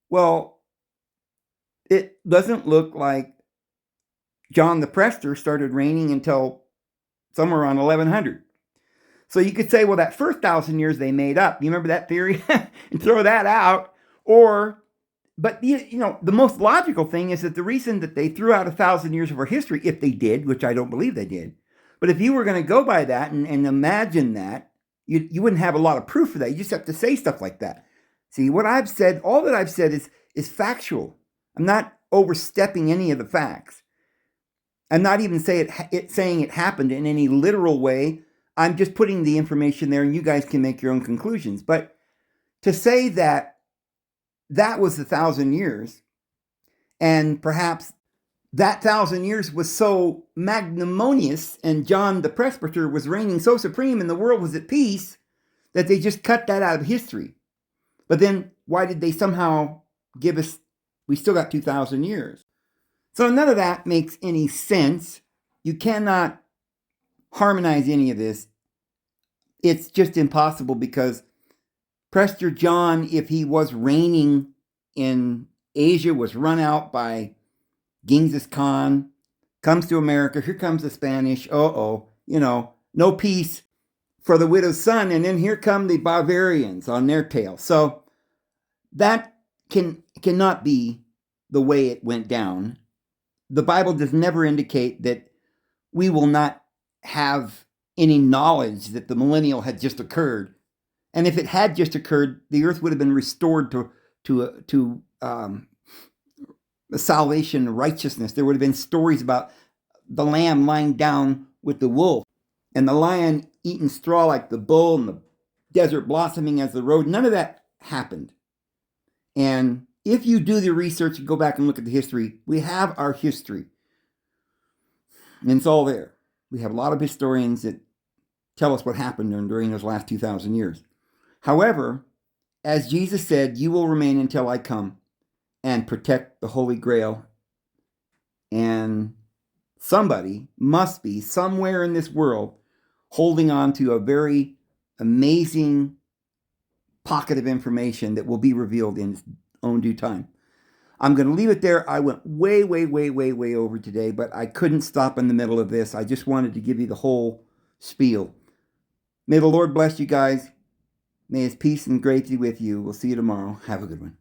well, it doesn't look like John the Presbyter started reigning until somewhere around 1100. So you could say, well, that first 1,000 years they made up. You remember that theory? And throw that out. But the most logical thing is that the reason that they threw out 1,000 years of our history, if they did, which I don't believe they did, but if you were going to go by that and imagine that, you wouldn't have a lot of proof for that. You just have to say stuff like that. See, what I've said, all that I've said is factual. I'm not overstepping any of the facts. I'm not even saying it happened in any literal way. I'm just putting the information there and you guys can make your own conclusions. But to say that was 1,000 years, and perhaps that 1,000 years was so magnanimous and John the Presbyter was reigning so supreme and the world was at peace that they just cut that out of history. But then why did they somehow give us, we still got 2,000 years? So none of that makes any sense. You cannot harmonize any of this. It's just impossible because Prester John, if he was reigning in Asia, was run out by Genghis Khan, comes to America, here comes the Spanish, no peace for the widow's son, and then here come the Bavarians on their tail. So that cannot be the way it went down. The Bible does never indicate that we will not have any knowledge that the millennial had just occurred. And if it had just occurred, the earth would have been restored to salvation, righteousness. There would have been stories about the lamb lying down with the wolf and the lion eating straw like the bull and the desert blossoming as the road. None of that happened. And if you do the research and go back and look at the history, we have our history. And it's all there. We have a lot of historians that tell us what happened during those last 2,000 years. However, as Jesus said, you will remain until I come and protect the Holy Grail. And somebody must be somewhere in this world holding on to a very amazing pocket of information that will be revealed in its own due time. I'm going to leave it there. I went way over today, but I couldn't stop in the middle of this. I just wanted to give you the whole spiel. May the Lord bless you guys. May his peace and grace be with you. We'll see you tomorrow. Have a good one.